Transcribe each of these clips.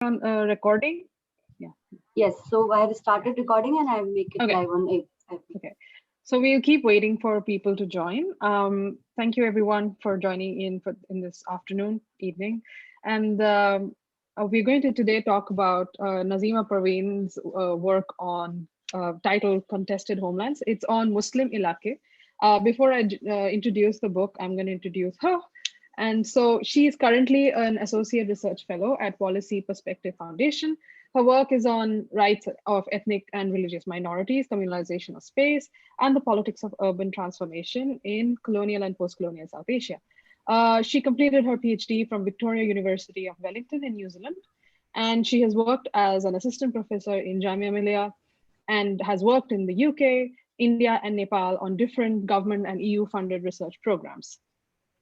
on recording? Yeah. Yes, so I have started recording and I will make it Okay. live on 8. Okay. So we'll keep waiting for people to join. Thank you everyone for joining in this afternoon, evening. And we're going to today talk about Nazima Parveen's work on title Contested Homelands. It's on Muslim Ilake. Before I introduce the book, I'm going to introduce her. And so she is currently an associate research fellow at Policy Perspective Foundation. Her work is on rights of ethnic and religious minorities, communalization of space, and the politics of urban transformation in colonial and post-colonial South Asia. She completed her PhD from Victoria University of Wellington in New Zealand, and she has worked as an assistant professor in Jamia Millia and has worked in the UK, India, and Nepal on different government and EU-funded research programs.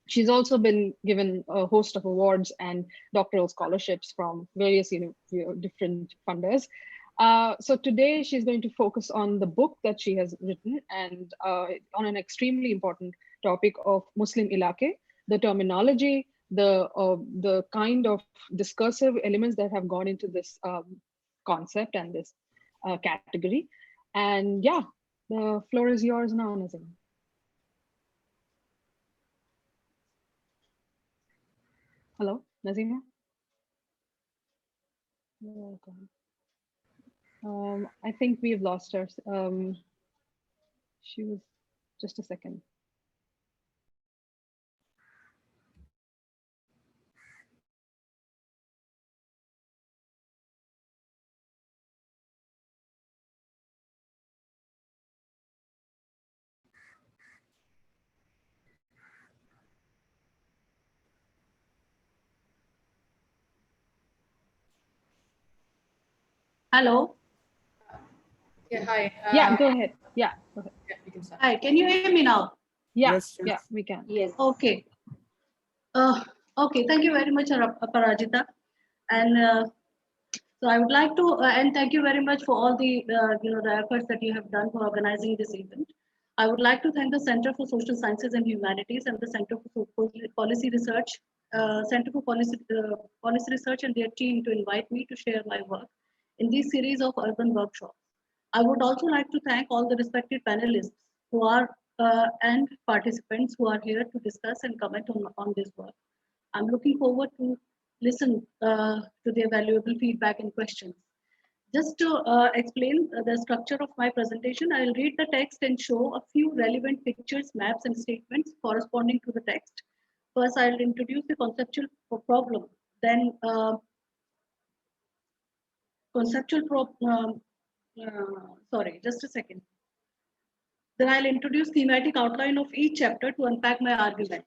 She's also been given a host of awards and doctoral scholarships from various different funders. So today she's going to focus on the book that she has written and on an extremely important topic of Muslim Ilake, the terminology, the kind of discursive elements that have gone into this concept and this category. And yeah, the floor is yours now, Nazim. Hello, Nazima? Welcome. I think we've lost her. She was just a second. Hello. Yeah, hi. Yeah, go ahead. Yeah, go ahead. Yeah, we can start. Hi, can you hear me now? Yeah, Yes, yeah, we can. Yes. Okay. Okay, thank you very much, Parajita. And so I would like to, and thank you very much for all the, the efforts that you have done for organizing this event. I would like to thank the Center for Social Sciences and Humanities and the Center for Policy Research, Center for Policy Research and their team to invite me to share my work in this series of urban workshops. I would also like to thank all the respected panelists who are and participants who are here to discuss and comment on this work. I'm looking forward to listen to their valuable feedback and questions. Just to explain the structure of my presentation, I'll read the text and show a few relevant pictures, maps, and statements corresponding to the text. First, I'll introduce the conceptual problem. Then, sorry, just a second. Then I'll introduce thematic outline of each chapter to unpack my arguments.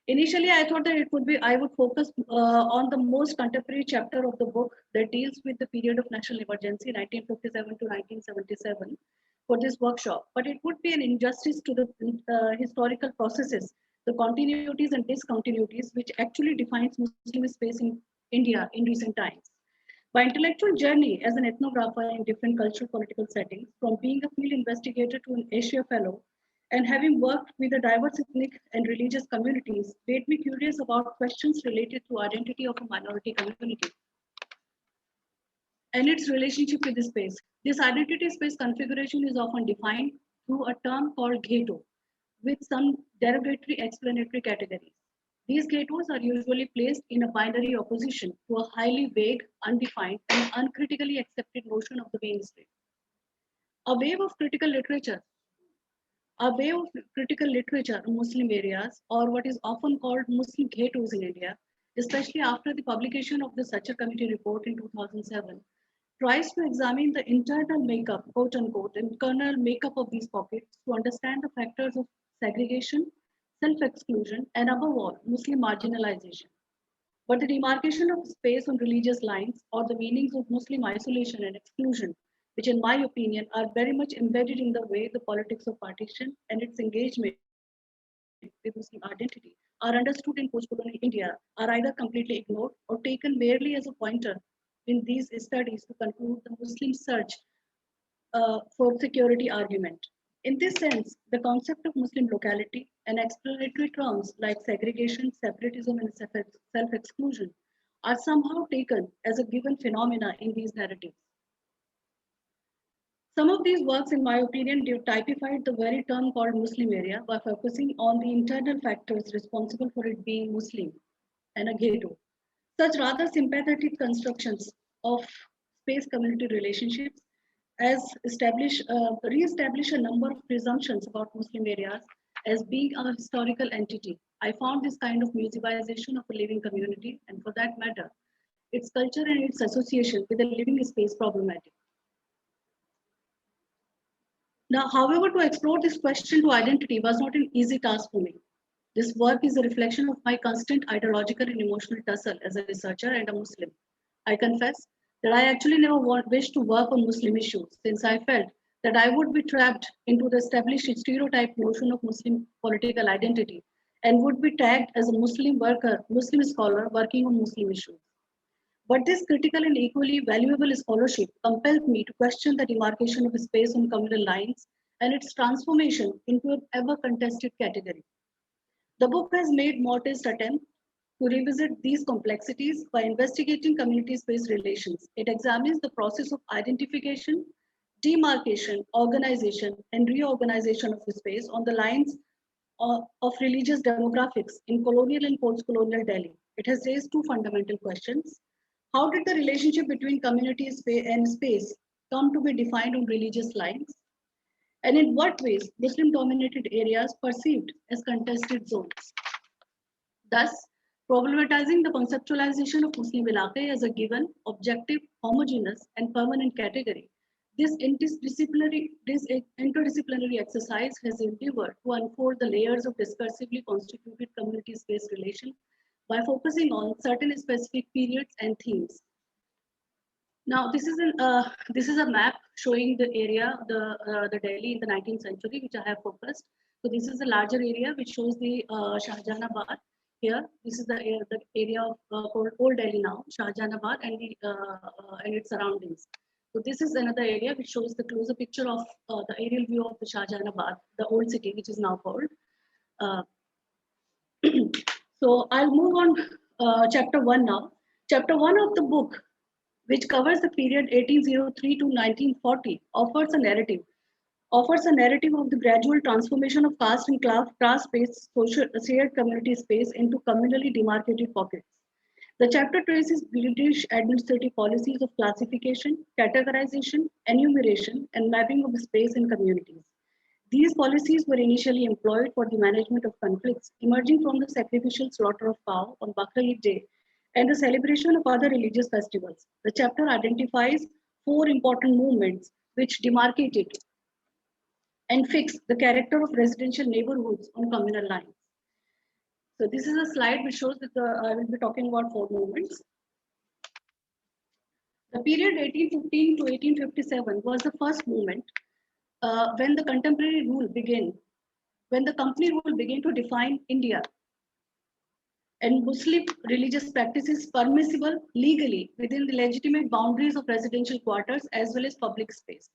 Initially, I thought that I would focus on the most contemporary chapter of the book that deals with the period of national emergency, 1957 to 1977, for this workshop. But it would be an injustice to the historical processes, the continuities and discontinuities, which actually defines Muslim space in India in recent times. My intellectual journey as an ethnographer in different cultural political settings, from being a field investigator to an Asia Fellow, and having worked with the diverse ethnic and religious communities, made me curious about questions related to identity of a minority community and its relationship with the space. This identity space configuration is often defined through a term called ghetto, with some derogatory explanatory categories. These ghettos are usually placed in a binary opposition to a highly vague, undefined, and uncritically accepted notion of the mainstream. A wave of critical literature A wave of critical literature in Muslim areas, or what is often called Muslim ghettos in India, especially after the publication of the Sachar Committee report in 2007, tries to examine the internal makeup, quote unquote, and kernel makeup of these pockets to understand the factors of segregation, self-exclusion, and above all, Muslim marginalization. But the demarcation of space on religious lines or the meanings of Muslim isolation and exclusion, which in my opinion are very much embedded in the way the politics of partition and its engagement with Muslim identity are understood in post-colonial India, are either completely ignored or taken merely as a pointer in these studies to conclude the Muslim search for security argument. In this sense, the concept of Muslim locality and explanatory terms like segregation, separatism, and self-exclusion are somehow taken as a given phenomena in these narratives. Some of these works, in my opinion, typified the very term called Muslim area by focusing on the internal factors responsible for it being Muslim and a ghetto. Such rather sympathetic constructions of space community relationships as re-establish a number of presumptions about Muslim areas as being a historical entity. I found this kind of museumization of a living community, and for that matter, its culture and its association with a living space problematic. Now, however, to explore this question to identity was not an easy task for me. This work is a reflection of my constant ideological and emotional tussle as a researcher and a Muslim. I confess that I actually never wished to work on Muslim issues, since I felt that I would be trapped into the established stereotype notion of Muslim political identity and would be tagged as a Muslim worker, Muslim scholar working on Muslim issues. But this critical and equally valuable scholarship compelled me to question the demarcation of space on communal lines and its transformation into an ever-contested category. The book has made modest attempt to revisit these complexities by investigating community-space relations. It examines the process of identification, demarcation, organization, and reorganization of the space on the lines of religious demographics in colonial and post-colonial Delhi. It has raised two fundamental questions. How did the relationship between community and space come to be defined on religious lines? And in what ways Muslim-dominated areas perceived as contested zones? Thus, problematizing the conceptualization of Muslim ilaqah as a given, objective, homogeneous, and permanent category. This interdisciplinary exercise has endeavored to unfold the layers of discursively constituted community-space relation by focusing on certain specific periods and themes. Now, this is a map showing the area, the Delhi in the 19th century, which I have focused. So this is a larger area which shows the Shahjahanabad. Here, this is the area of called Old Delhi now, Shahjahanabad, and its surroundings. So this is another area which shows the closer picture of the aerial view of the Shahjahanabad, the old city, which is now called. So I'll move on chapter 1 now. Chapter 1 of the book, which covers the period 1803 to 1940, offers a narrative of the gradual transformation of caste and class-based social shared community space into communally demarcated pockets. The chapter traces British administrative policies of classification, categorization, enumeration, and mapping of space and communities. These policies were initially employed for the management of conflicts emerging from the sacrificial slaughter of cow on Bakr Eid Day and the celebration of other religious festivals. The chapter identifies 4 important movements which demarcated and fixed the character of residential neighborhoods on communal lines. So this is a slide which shows that I will be talking about 4 movements. The period 1815 to 1857 was the first movement when the contemporary rule began, when the company rule began to define India and Muslim religious practices permissible legally within the legitimate boundaries of residential quarters as well as public space.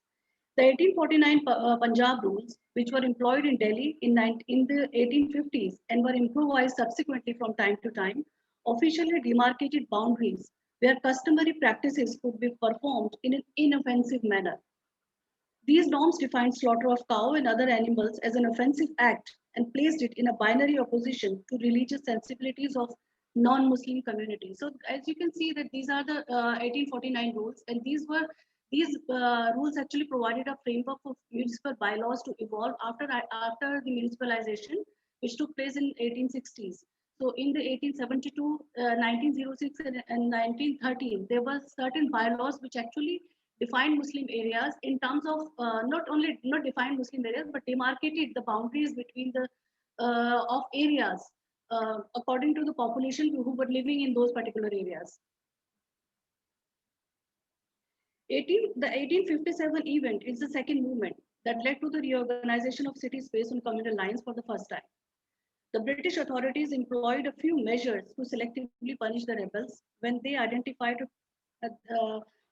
The 1849 Punjab rules, which were employed in Delhi in the 1850s and were improvised subsequently from time to time, officially demarcated boundaries where customary practices could be performed in an inoffensive manner. These norms defined slaughter of cow and other animals as an offensive act and placed it in a binary opposition to religious sensibilities of non-Muslim communities. So as you can see that these are the 1849 rules, and these rules actually provided a framework for municipal bylaws to evolve after the municipalization, which took place in 1860s. So in the 1872, 1906 and 1913, there were certain bylaws which actually defined Muslim areas in terms of not defined Muslim areas, but demarcated the boundaries between the of areas according to the population who were living in those particular areas. The 1857 event is the second movement that led to the reorganization of city space on communal lines for the first time. The British authorities employed a few measures to selectively punish the rebels when they identified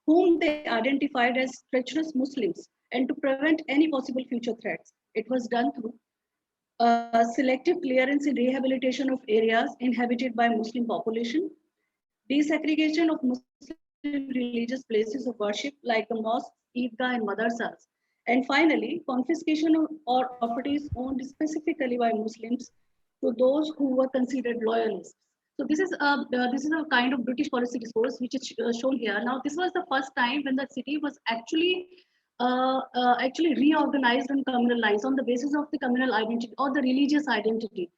whom they identified as treacherous Muslims and to prevent any possible future threats. It was done through selective clearance and rehabilitation of areas inhabited by Muslim population, desegregation of Muslim religious places of worship like the mosque, Eidgah, and madrasas. And finally, confiscation of or properties owned specifically by Muslims to those who were considered loyalists. So this is a kind of British policy discourse which is shown here. Now, this was the first time when the city was actually reorganized on communal lines on the basis of the communal identity or the religious identity.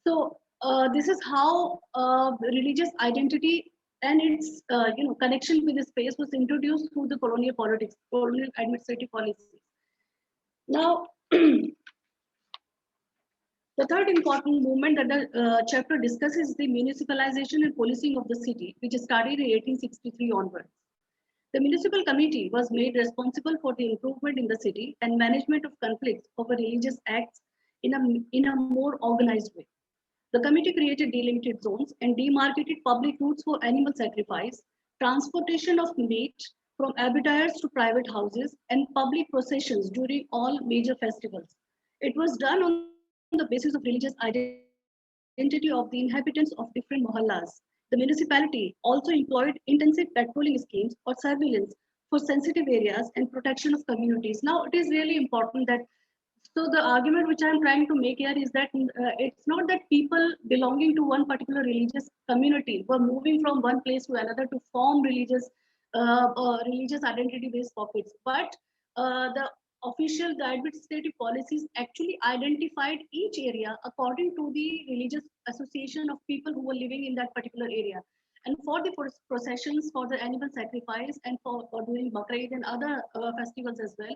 So this is how religious identity and its connection with the space was introduced through the colonial politics, colonial administrative policies. Now, the third important movement that the chapter discusses is the municipalization and policing of the city, which started in 1863 onwards. The municipal committee was made responsible for the improvement in the city and management of conflicts over religious acts in a more organized way. The committee created delimited zones and demarcated public routes for animal sacrifice, transportation of meat from abattoirs to private houses, and public processions during all major festivals. It was done on the basis of religious identity of the inhabitants of different mohallas. The municipality also employed intensive patrolling schemes or surveillance for sensitive areas and protection of communities. Now, it is really important that so the argument which I'm trying to make here is that it's not that people belonging to one particular religious community were moving from one place to another to form religious identity-based pockets, but the official administrative policies actually identified each area according to the religious association of people who were living in that particular area. And for the processions, for the animal sacrifice, and for doing Bakrid and other festivals as well.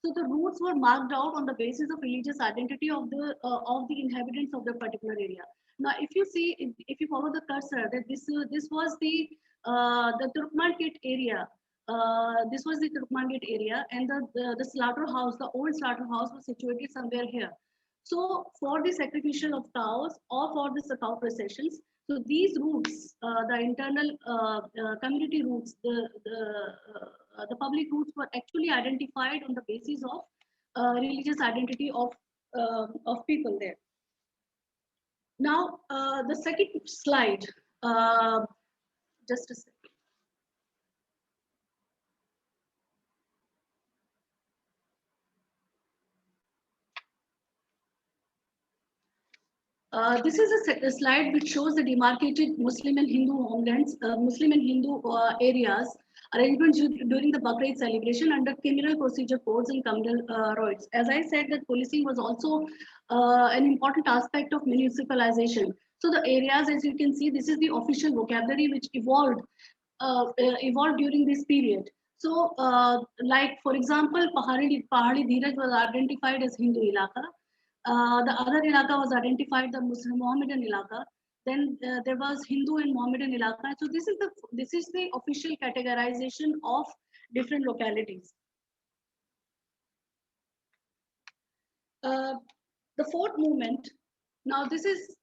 So the routes were marked out on the basis of religious identity of the inhabitants of the particular area. Now, if you see, if you follow the cursor, that this was the Turkmanget area. This was the Turkmanget area, and the slaughterhouse, the old slaughterhouse, was situated somewhere here. So, for the sacrificial of cows or for the cow processions, so these routes, the internal community routes, the public routes were actually identified on the basis of religious identity of people there. Now, the second slide, just a second. This is a slide which shows the demarcated Muslim and Hindu homelands, Muslim and Hindu areas, arrangements during the Bakrid celebration under criminal procedure codes and communal rights. As I said, that policing was also an important aspect of municipalization. So the areas, as you can see, this is the official vocabulary which evolved during this period. So, like for example, Pahari Dheeraj was identified as Hindu Ilaka. The other Ilaka was identified the Muslim Mohammedan Ilaka. Then there was Hindu and Mohammedan Ilaka. So this is the official categorization of different localities. The fourth movement. Now this is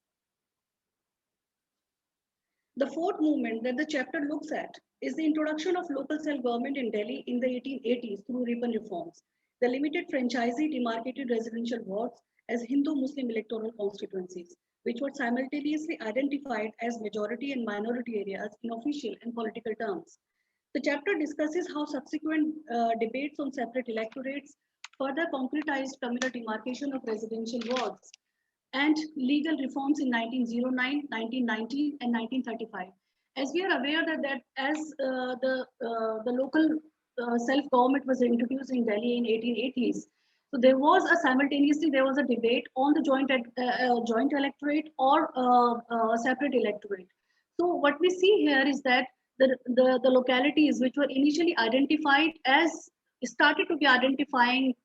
the fourth movement that the chapter looks at is the introduction of local self-government in Delhi in the 1880s through urban reforms. The limited franchisee demarcated residential wards as Hindu-Muslim electoral constituencies, which were simultaneously identified as majority and minority areas in official and political terms. The chapter discusses how subsequent debates on separate electorates further concretized communal demarcation of residential wards and legal reforms in 1909, 1919, and 1935. As we are aware that as the local self-government was introduced in Delhi in 1880s, so there was a debate on the joint electorate or separate electorate. So what we see here is that the localities which were initially identified as started to be identified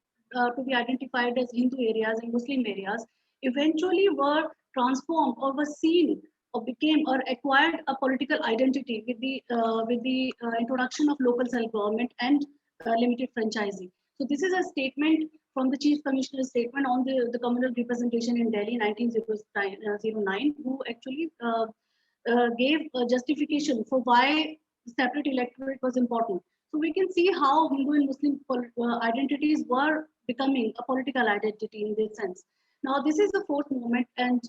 as Hindu areas and Muslim areas, eventually were transformed or were seen or became or acquired a political identity with the introduction of local self-government and limited franchising. So this is a statement from the Chief Commissioner's statement on the communal representation in Delhi 1909, who actually gave a justification for why separate electorate was important. So we can see how Hindu and Muslim identities were becoming a political identity in this sense. Now, this is the fourth movement, and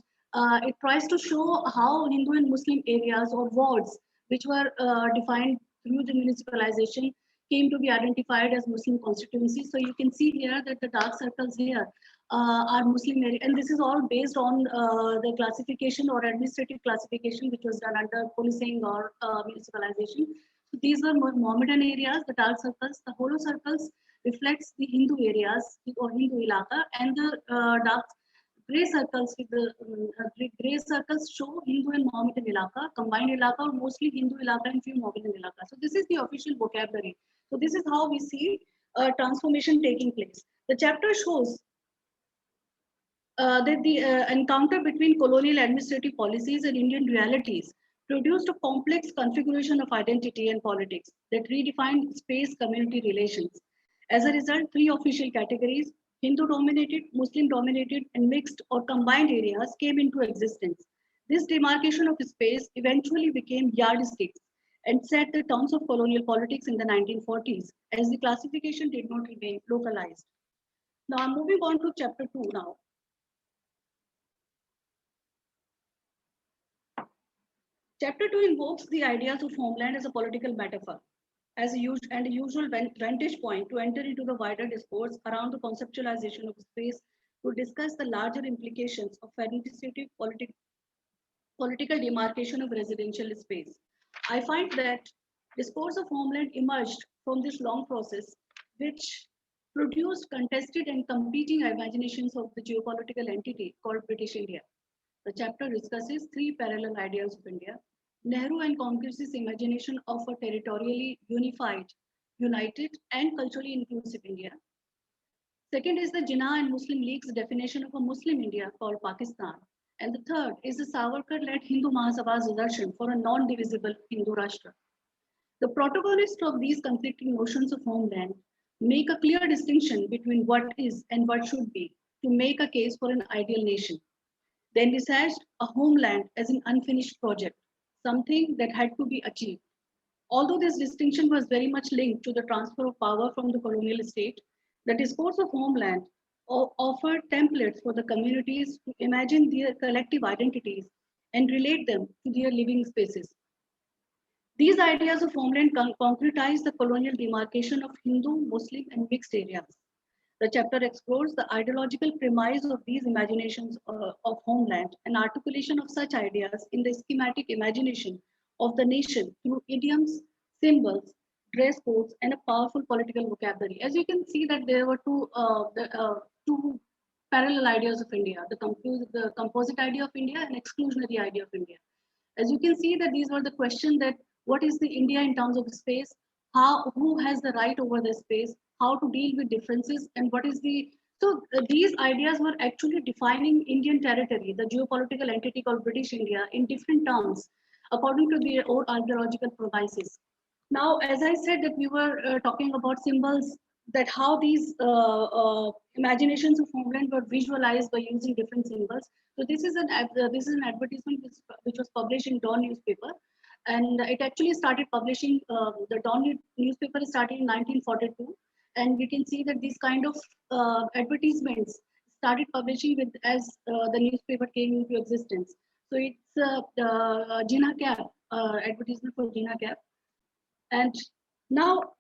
it tries to show how Hindu and Muslim areas or wards which were defined through the municipalization, came to be identified as Muslim constituencies. So you can see here that the dark circles here are Muslim area, and this is all based on the classification or administrative classification which was done under policing or municipalization. So these were more Mohammedan areas, the dark circles. The hollow circles reflects the Hindu areas or Hindu ilaka, and the dark gray circles with the gray circles show Hindu and Mohammedan ilaka, combined ilaka, or mostly Hindu ilaka and few Mohammedan ilaka. So this is the official vocabulary. So this is how we see transformation taking place. The chapter shows that the encounter between colonial administrative policies and Indian realities produced a complex configuration of identity and politics that redefined space community relations. As a result, three official categories, Hindu dominated, Muslim dominated, and mixed or combined areas came into existence. This demarcation of space eventually became yardsticks and set the terms of colonial politics in the 1940s, as the classification did not remain localized. Now I'm moving on to chapter 2 now. Chapter 2 invokes the ideas of homeland as a political metaphor, as a usual vantage point to enter into the wider discourse around the conceptualization of space to discuss the larger implications of administrative political demarcation of residential space. I find that discourse of homeland emerged from this long process, which produced contested and competing imaginations of the geopolitical entity called British India. The chapter discusses three parallel ideas of India. Nehru and Congress's imagination of a territorially unified, united, and culturally inclusive India. Second is the Jinnah and Muslim League's definition of a Muslim India called Pakistan. And the third is the Savarkar-led Hindu Mahasabha's assertion for a non-divisible Hindu Rashtra. The protagonists of these conflicting notions of homeland make a clear distinction between what is and what should be to make a case for an ideal nation. They envisaged a homeland as an unfinished project, something that had to be achieved. Although this distinction was very much linked to the transfer of power from the colonial state, the discourse of homeland offered templates for the communities to imagine their collective identities and relate them to their living spaces. These ideas of homeland concretize the colonial demarcation of Hindu, Muslim, and mixed areas. The chapter explores the ideological premise of these imaginations of homeland and articulation of such ideas in the schematic imagination of the nation through idioms, symbols, dress codes, and a powerful political vocabulary. As you can see that there were two parallel ideas of India, the composite idea of India and exclusionary idea of India. As you can see that these were the question that what is the India in terms of space, who has the right over the space, how to deal with differences, and what is the these ideas were actually defining Indian territory, the geopolitical entity called British India, in different terms according to their own ideological premises. Now, as I said that we were talking about symbols, that how these imaginations of homeland were visualized by using different symbols. So this is an advertisement which was published in Dawn newspaper, and it actually started publishing. The Dawn newspaper started in 1942, and we can see that these kind of advertisements started publishing with as the newspaper came into existence. So it's Jinnah Cap advertisement for Jinnah Cap, and now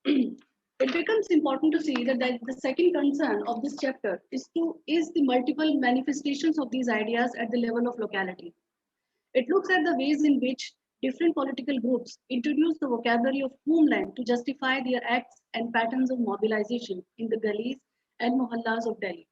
it becomes important to see that the second concern of this chapter is the multiple manifestations of these ideas at the level of locality. It looks at the ways in which different political groups introduce the vocabulary of homeland to justify their acts and patterns of mobilization in the gullies and mohallas of Delhi.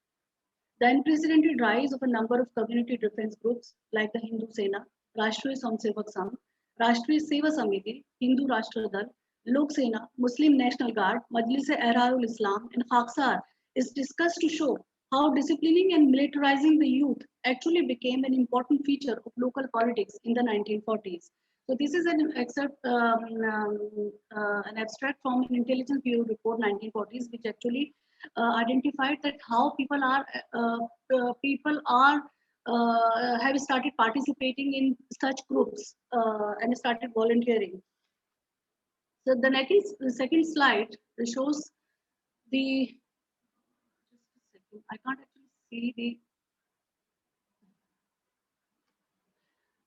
The unprecedented rise of a number of community defense groups like the Hindu Sena, Rashtriya Samsevak Sangh, Rashtriya Seva Samiti, Hindu Rashtra Dal, Lok Sena, Muslim National Guard, Majlis-e-Ehrar Islam, and Khaksar is discussed to show how disciplining and militarizing the youth actually became an important feature of local politics in the 1940s. So this is an excerpt, an abstract from an Intelligence Bureau report 1940s, which actually identified that how people are have started participating in such groups and started volunteering. So the second slide shows the, just a second, I can't actually see the,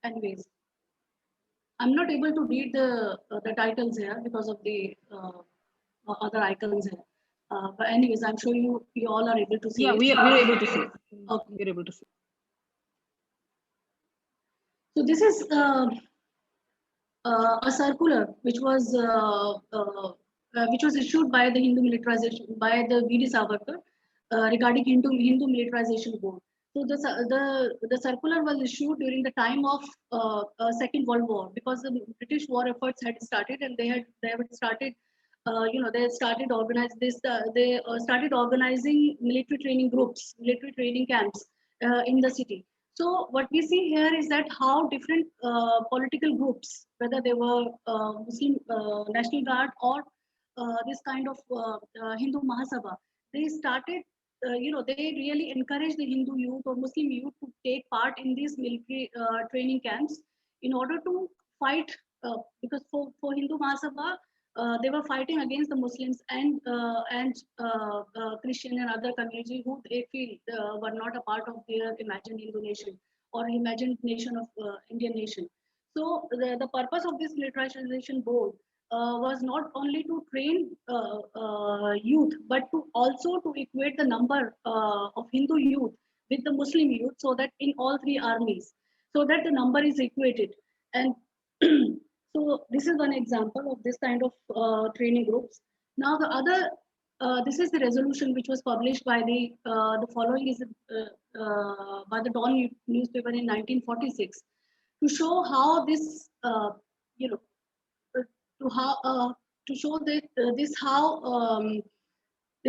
anyways. I'm not able to read the titles here because of the other icons here. But anyways, I'm sure you all are able to see Yeah, it. we're able to see. Okay. We're able to see. So this is a circular which was issued by the Hindu militarization by the V.D. Savarkar regarding Hindu militarization board. So the circular was issued during the time of Second World War, because the British war efforts had started, and they had started they started started organizing military training groups, military training camps in the city. So what we see here is that how different political groups, whether they were Muslim National Guard or this kind of Hindu Mahasabha, they started, they really encouraged the Hindu youth or Muslim youth to take part in these military training camps in order to fight, because for Hindu Mahasabha, they were fighting against the Muslims and Christian and other community who they feel were not a part of their imagined Hindu nation or imagined nation of Indian nation. So the purpose of this militarization board was not only to train youth, but to also to equate the number of Hindu youth with the Muslim youth, so that in all three armies, so that the number is equated. And so this is one example of this kind of training groups. Now the other, this is the resolution which was published by the following is by the Dawn newspaper in 1946, to show how this, you know, to how to show that this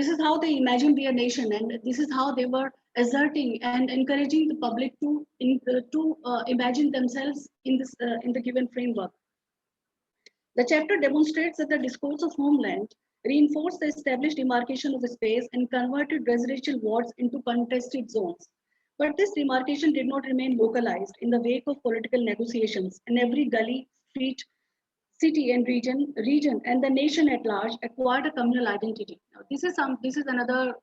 is how they imagined their nation, and this is how they were asserting and encouraging the public to imagine themselves in the given framework. The chapter demonstrates that the discourse of homeland reinforced the established demarcation of space and converted residential wards into contested zones. But this demarcation did not remain localized. In the wake of political negotiations, and every gully, street, city, and region, and the nation at large acquired a communal identity. Now, this is another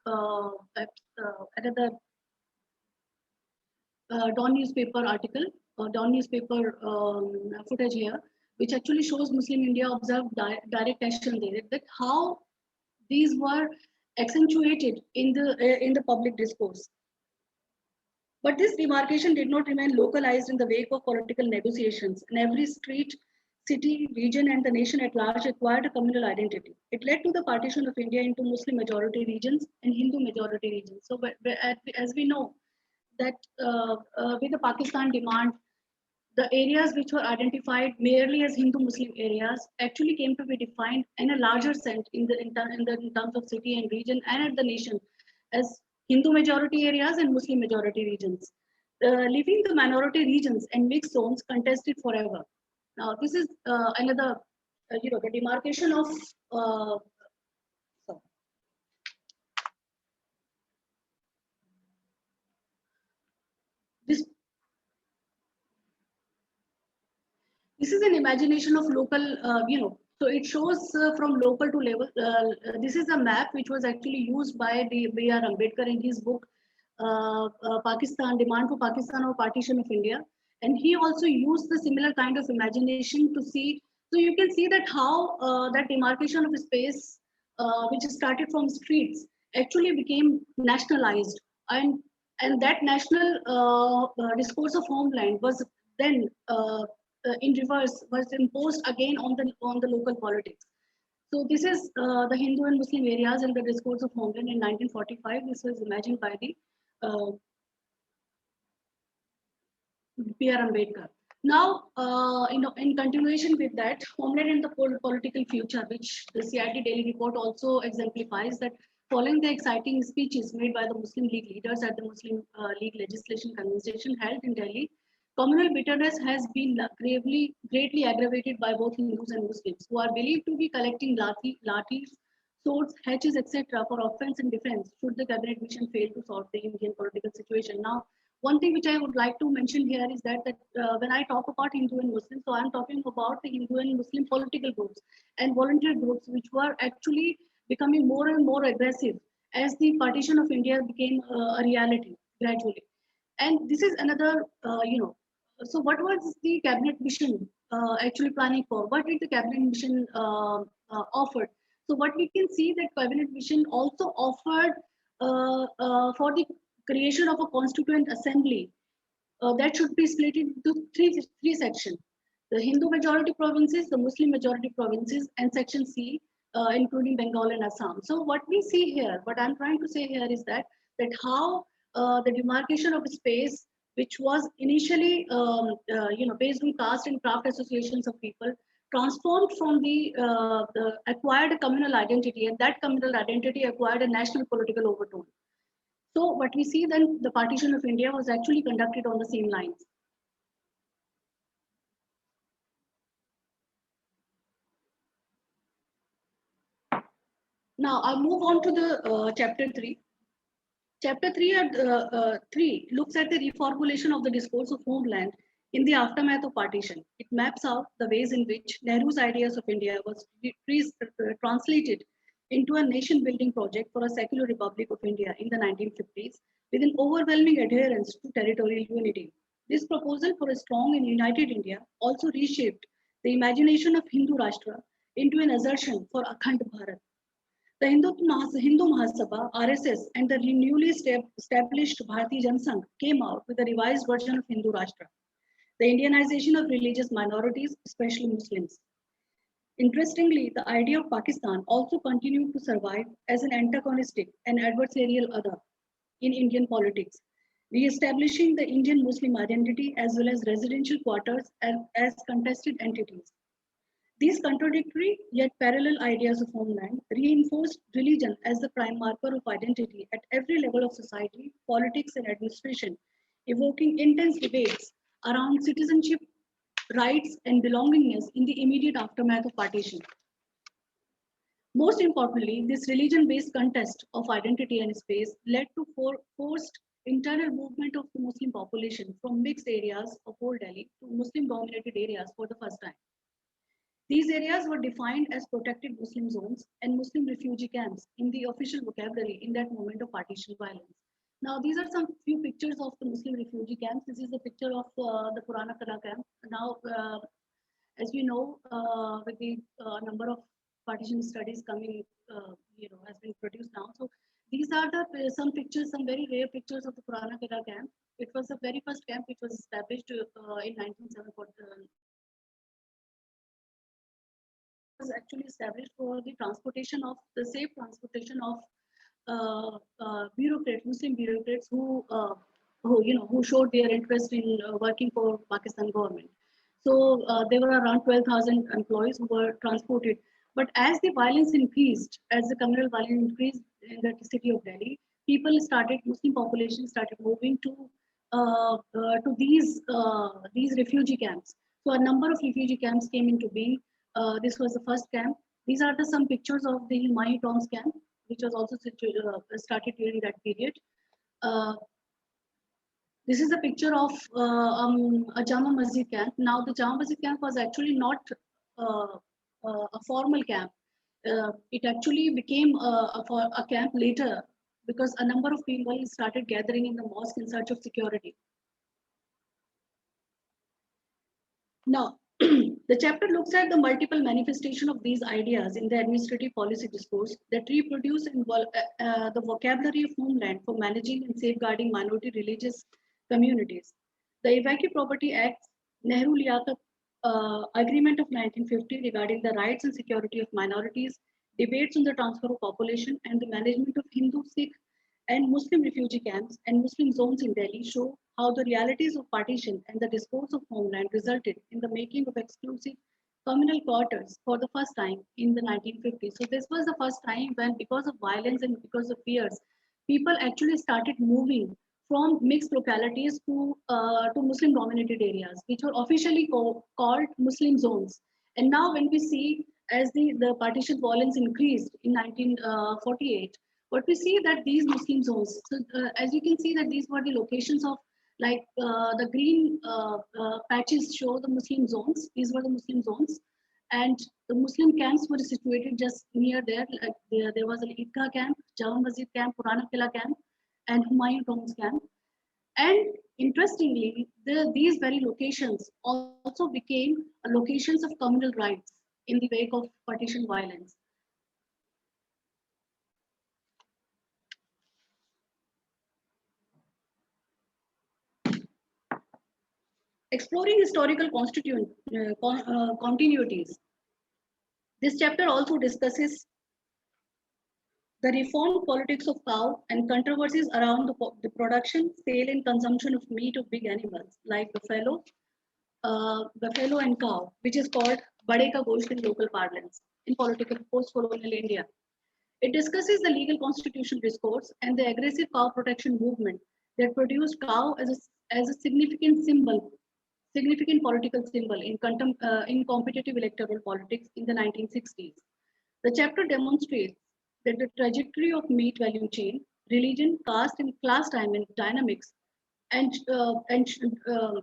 Dawn newspaper article, Dawn newspaper footage here, which actually shows Muslim India observed direct action there, that how these were accentuated in the public discourse. But this demarcation did not remain localized in the wake of political negotiations, and every street, city, region, and the nation at large acquired a communal identity. It led to the partition of India into Muslim majority regions and Hindu majority regions. So, as we know, that with the Pakistan demand, the areas which were identified merely as Hindu-Muslim areas actually came to be defined in a larger sense in terms of city and region and at the nation as Hindu majority areas and Muslim majority regions, leaving the minority regions and mixed zones contested forever. Now, this is another, the demarcation of this. This is an imagination of local, so it shows from local to level. This is a map which was actually used by the B.R. Ambedkar in his book, Pakistan, Demand for Pakistan or Partition of India. And he also used the similar kind of imagination to see, so you can see that how that demarcation of space, which started from streets, actually became nationalized. And that national discourse of homeland was then in reverse was imposed again on the local politics. So this is the Hindu and Muslim areas in the discourse of homeland in 1945. This was imagined by the B.R. Ambedkar. Now, in continuation with that, homeland and the political future, which the CID Daily Report also exemplifies, that following the exciting speeches made by the Muslim League leaders at the Muslim League Legislation Conversation held in Delhi, communal bitterness has been greatly aggravated by both Hindus and Muslims, who are believed to be collecting lathis, swords, hatches, etc. for offense and defense should the cabinet mission fail to solve the Indian political situation. Now, one thing which I would like to mention here is that when I talk about Hindu and Muslim, so I'm talking about the Hindu and Muslim political groups and volunteer groups, which were actually becoming more and more aggressive as the partition of India became a reality gradually. And this is another, So what was the cabinet mission actually planning for? What did the cabinet mission offered? So what we can see that cabinet mission also offered for the creation of a constituent assembly that should be split into three sections: the Hindu majority provinces, the Muslim majority provinces, and section C, including Bengal and Assam. So what we see here, what I'm trying to say here is that how the demarcation of space, which was initially based on caste and craft associations of people, transformed from the acquired communal identity, and that communal identity acquired a national political overtone. So what we see then, the partition of India was actually conducted on the same lines. Now I'll move on to the chapter 3. Chapter 3 looks at the reformulation of the discourse of homeland in the aftermath of partition. It maps out the ways in which Nehru's ideas of India was translated into a nation-building project for a secular Republic of India in the 1950s, with an overwhelming adherence to territorial unity. This proposal for a strong and united India also reshaped the imagination of Hindu Rashtra into an assertion for Akhand Bharat. The Hindu Mahasabha, RSS, and the newly established Bharatiya Janasangh came out with a revised version of Hindu Rashtra, the Indianization of religious minorities, especially Muslims. Interestingly, the idea of Pakistan also continued to survive as an antagonistic and adversarial other in Indian politics, re-establishing the Indian Muslim identity as well as residential quarters as contested entities. These contradictory yet parallel ideas of homeland reinforced religion as the prime marker of identity at every level of society, politics, and administration, evoking intense debates around citizenship, rights, and belongingness in the immediate aftermath of partition. Most importantly, this religion-based contest of identity and space led to forced internal movement of the Muslim population from mixed areas of Old Delhi to Muslim-dominated areas for the first time. These areas were defined as protected Muslim zones and Muslim refugee camps in the official vocabulary in that moment of partition violence. Now, these are some few pictures of the Muslim refugee camps. This is a picture of the Purana Kala camp. Now, as we know, with the number of partition studies coming, has been produced now. So these are the some pictures, some very rare pictures of the Purana Kala camp. It was the very first camp which was established in 1974. Was actually established for the transportation of the safe transportation of bureaucrats, Muslim bureaucrats who showed their interest in working for Pakistan government. So there were around 12,000 employees who were transported. But as the violence increased, as the communal violence increased in the city of Delhi, Muslim population started moving to these refugee camps. So a number of refugee camps came into being. This was the first camp. These are some pictures of the Humayun Tombs camp, which was also started during that period. This is a picture of a Jama Masjid camp. Now, the Jama Masjid camp was actually not a formal camp. It actually became a camp later because a number of people started gathering in the mosque in search of security. Now, the chapter looks at the multiple manifestation of these ideas in the administrative policy discourse that reproduce the vocabulary of homeland for managing and safeguarding minority religious communities. The Evaki Property Act, Nehru-Liaquat Agreement of 1950 regarding the rights and security of minorities, debates on the transfer of population and the management of Hindu, Sikh, and Muslim refugee camps and Muslim zones in Delhi show how the realities of partition and the discourse of homeland resulted in the making of exclusive communal quarters for the first time in the 1950s. So this was the first time when, because of violence and because of fears, people actually started moving from mixed localities to Muslim-dominated areas, which were officially called Muslim zones. And now when we see as the partition violence increased in 1948, what we see that these Muslim zones, so as you can see that these were the locations of the green patches show the Muslim zones. These were the Muslim zones, and the Muslim camps were situated just near there. Like there was an Idgah camp, Jama Masjid camp, Purana Kila camp, and Humayun Tombs camp. And interestingly, these very locations also became locations of communal rights in the wake of partition violence. Exploring historical continuities. This chapter also discusses the reformed politics of cow and controversies around the production, sale, and consumption of meat of big animals like buffalo and cow, which is called Bade Ka Gosht in local parlance in political post-colonial India. It discusses the legal constitutional discourse and the aggressive cow protection movement that produced cow as a significant political symbol in competitive electoral politics in the 1960s. The chapter demonstrates that the trajectory of meat value chain, religion, caste, and class dynamics, and uh, and uh,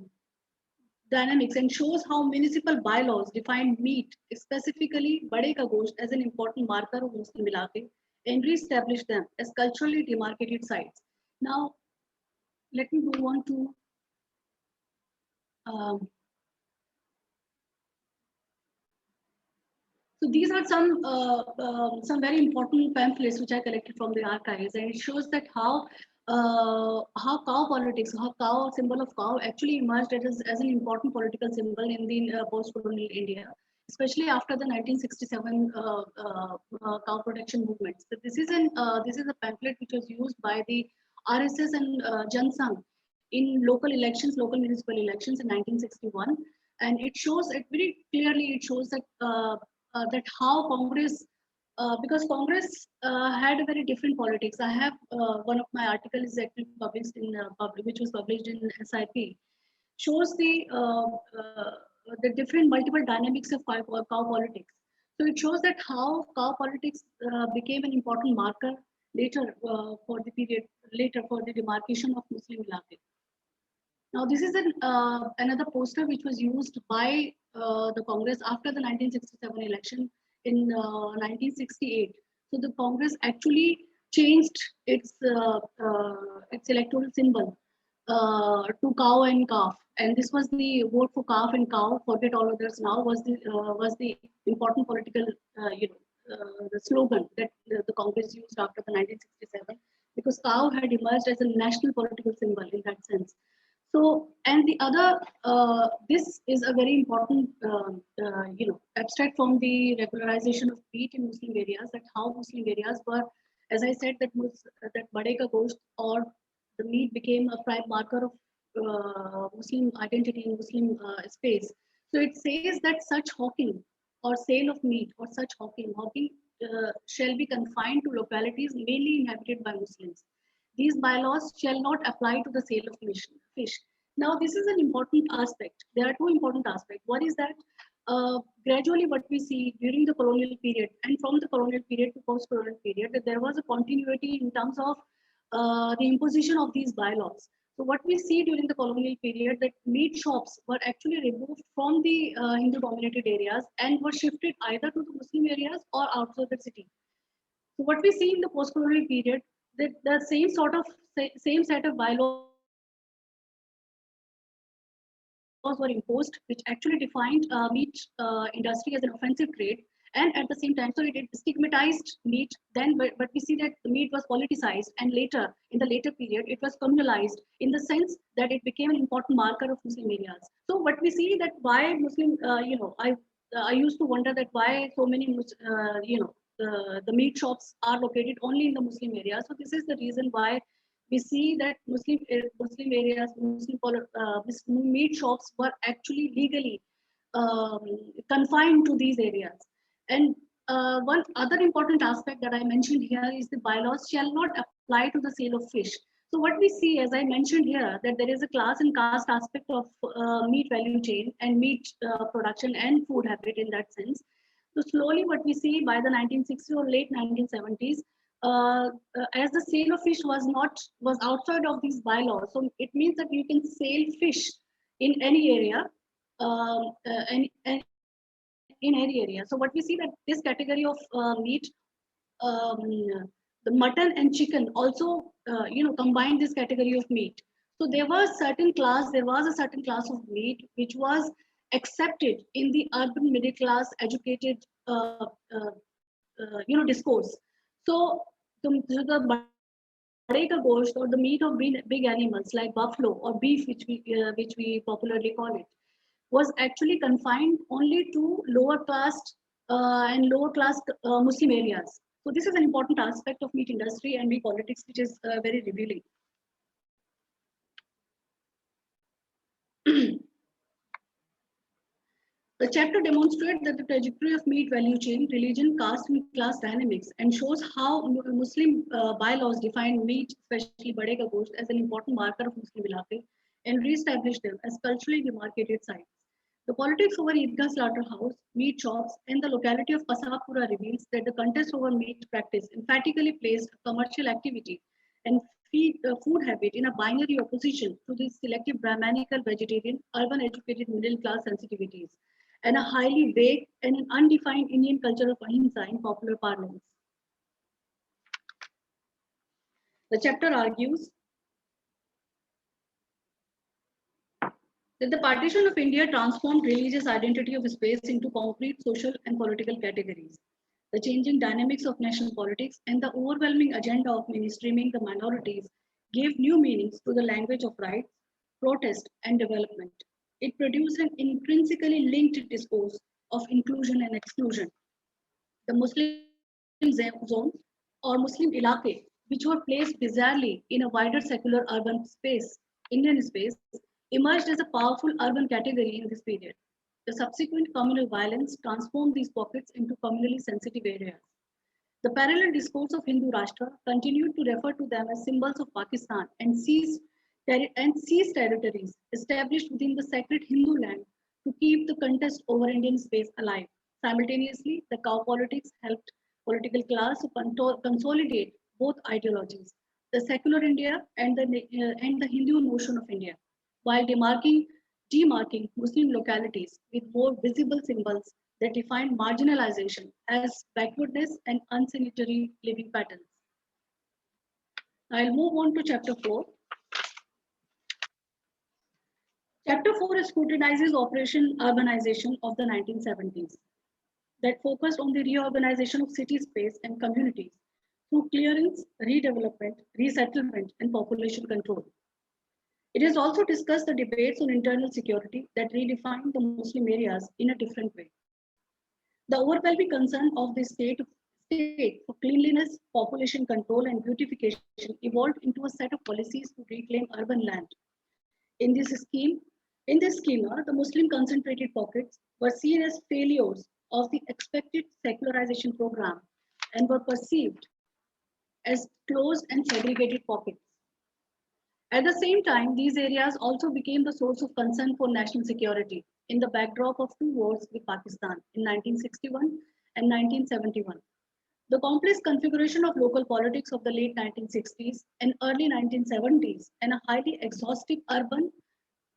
dynamics and shows how municipal bylaws define meat, specifically Bade Ka Gosht, as an important marker of Muslim ilaqe and re-establish them as culturally demarcated sites. Now, let me move on to um, so these are some very important pamphlets which I collected from the archives, and it shows that how cow politics, how cow symbol of cow actually emerged as an important political symbol in the post-colonial India, especially after the 1967 cow protection movement. So this is a pamphlet which was used by the RSS and Jan Sangh in local municipal elections in 1961, and it shows it very clearly. It shows that how Congress, because Congress had a very different politics. I have one of my articles is actually published which was published in SIP, shows the different multiple dynamics of cow politics. So it shows that how cow politics became an important marker later later for the demarcation of Muslim ilaqe. Now, this is another poster which was used by the Congress after the 1967 election in 1968. So the Congress actually changed its electoral symbol to cow and calf, and this was the vote for calf and cow. Forget all others now was the important political the slogan that the Congress used after the 1967, because cow had emerged as a national political symbol in that sense. So, and the other, this is a very important, abstract from the regularization of meat in Muslim areas, that how Muslim areas were, as I said, that Bade Ka Gosht or the meat became a prime marker of Muslim identity in Muslim space. So it says that such hawking or sale of meat or such hawking shall be confined to localities mainly inhabited by Muslims. These bylaws shall not apply to the sale of fish. Now, this is an important aspect. There are two important aspects. One is that gradually what we see during the colonial period and from the colonial period to post-colonial period, that there was a continuity in terms of the imposition of these bylaws. So what we see during the colonial period, that meat shops were actually removed from the Hindu-dominated areas and were shifted either to the Muslim areas or outside the city. So what we see in the post-colonial period, that the same set of bylaws were imposed, which actually defined meat industry as an offensive trade, and at the same time, so it stigmatized meat. Then, but we see that the meat was politicized, and later, in the later period, it was communalized in the sense that it became an important marker of Muslim areas. So, what we see that why Muslim, I used to wonder that why so many, the meat shops are located only in the Muslim areas. So, this is the reason why we see that Muslim areas, Muslim meat shops were actually legally um, confined to these areas. And one other important aspect that I mentioned here is the bylaws shall not apply to the sale of fish. So what we see, as I mentioned here, that there is a class and caste aspect of meat value chain and meat production and food habit in that sense. So slowly what we see by the 1960s or late 1970s, as the sale of fish was outside of these bylaws. So it means that you can sell fish in any area, and in any area. So what we see that this category of meat, um, the mutton and chicken also, combine this category of meat. So there was a certain class of meat which was accepted in the urban middle class educated discourse. So the bade ka gosht or the meat of big animals like buffalo or beef, which we popularly call it, was actually confined only to lower caste and lower class Muslim areas. So this is an important aspect of meat industry and meat politics, which is very revealing. The chapter demonstrates that the trajectory of meat value chain, religion, caste, and class dynamics, and shows how Muslim bylaws define meat, especially bade ka gosht, as an important marker of Muslim ilaqe and re-establish them as culturally demarcated sites. The politics over Eidgah slaughterhouse, meat shops, and the locality of Qasabpura reveals that the contest over meat practice emphatically placed commercial activity and food habit in a binary opposition to the selective Brahmanical vegetarian, urban educated middle class sensitivities and a highly vague and an undefined Indian culture of ahimsa in popular parlance. The chapter argues that the partition of India transformed religious identity of space into concrete social and political categories. The changing dynamics of national politics and the overwhelming agenda of mainstreaming the minorities gave new meanings to the language of rights, protest, and development. It produced an intrinsically linked discourse of inclusion and exclusion. The Muslim zones or Muslim ilaqe, which were placed bizarrely in a wider secular urban space, Indian space, emerged as a powerful urban category in this period. The subsequent communal violence transformed these pockets into communally sensitive areas. The parallel discourse of Hindu Rashtra continued to refer to them as symbols of Pakistan and seized territories established within the sacred Hindu land to keep the contest over Indian space alive. Simultaneously, the cow politics helped political class to consolidate both ideologies, the secular India and the Hindu notion of India, while demarking Muslim localities with more visible symbols that define marginalization as backwardness and unsanitary living patterns. I'll move on to chapter 4. Chapter 4 scrutinizes Operation Urbanization of the 1970s that focused on the reorganization of city space and communities through clearance, redevelopment, resettlement, and population control. It has also discussed the debates on internal security that redefined the Muslim areas in a different way. The overwhelming concern of the state for cleanliness, population control, and beautification evolved into a set of policies to reclaim urban land. In this schema, the Muslim concentrated pockets were seen as failures of the expected secularization program and were perceived as closed and segregated pockets. At the same time, these areas also became the source of concern for national security in the backdrop of two wars with Pakistan in 1961 and 1971. The complex configuration of local politics of the late 1960s and early 1970s and a highly exhaustive urban,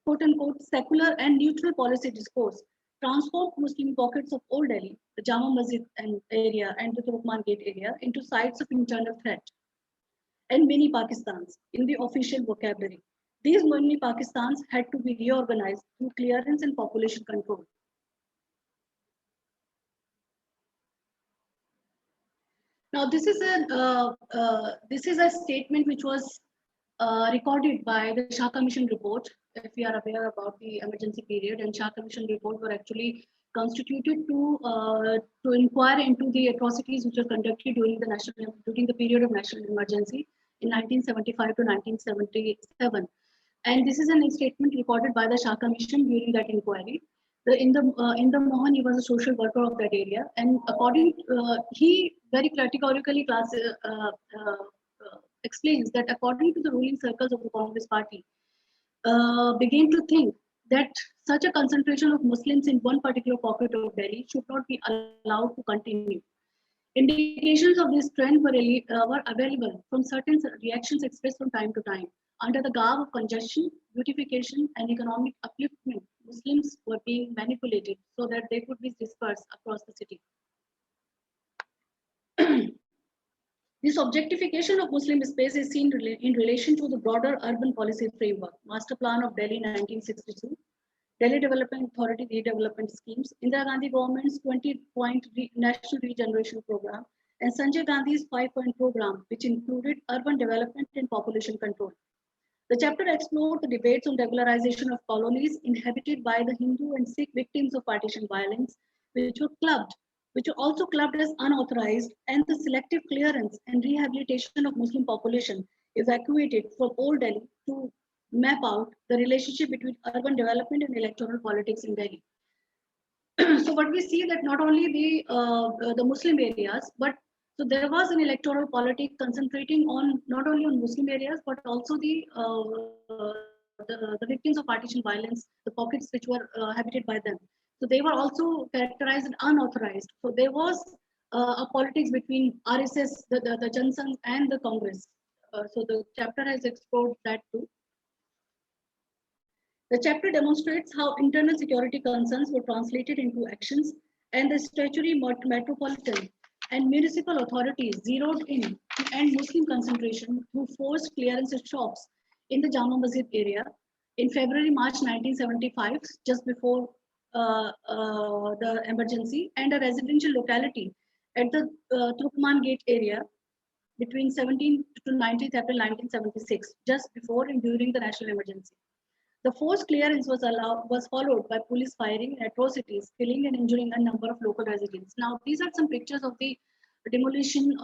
quote-unquote, secular and neutral policy discourse transformed Muslim pockets of Old Delhi, the Jama Masjid area and the Turkman Gate area into sites of internal threat and mini Pakistans in the official vocabulary. These mini Pakistans had to be reorganized through clearance and population control. Now, this is a statement which was recorded by the Shah Commission report. If we are aware about the emergency period, and Shah Commission report were actually constituted to inquire into the atrocities which were conducted during the period of national emergency in 1975 to 1977. And this is a statement recorded by the Shah Commission during that inquiry. Indra Mohan, he was a social worker of that area, and he very categorically explains that according to the ruling circles of the Congress party, began to think that such a concentration of Muslims in one particular pocket of Delhi should not be allowed to continue. Indications of this trend were available from certain reactions expressed from time to time. Under the garb of congestion, beautification, and economic upliftment, Muslims were being manipulated so that they could be dispersed across the city. This objectification of Muslim space is seen in relation to the broader urban policy framework, Master Plan of Delhi 1962, Delhi Development Authority redevelopment schemes, Indira Gandhi government's 20-point national regeneration program, and Sanjay Gandhi's 5-point program, which included urban development and population control. The chapter explored the debates on regularization of colonies inhabited by the Hindu and Sikh victims of partition violence, which were also clubbed as unauthorized, and the selective clearance and rehabilitation of Muslim population evacuated from Old Delhi to map out the relationship between urban development and electoral politics in Delhi. So what we see that not only the Muslim areas, but so there was an electoral politics concentrating on not only on Muslim areas, but also the victims of partition violence, the pockets which were habited by them. So they were also characterized as unauthorized. So there was a politics between RSS, the Jan Sangh and the Congress. So the chapter has explored that too. The chapter demonstrates how internal security concerns were translated into actions, and the statutory metropolitan and municipal authorities zeroed in to end Muslim concentration through forced clearance of shops in the Jama Masjid area in February-March 1975, just before the emergency, and a residential locality at the Turkman Gate area between 17th to 19th April 1976, just before and during the national emergency. The forced clearance was followed by police firing and atrocities, killing and injuring a number of local residents. Now, these are some pictures of the demolition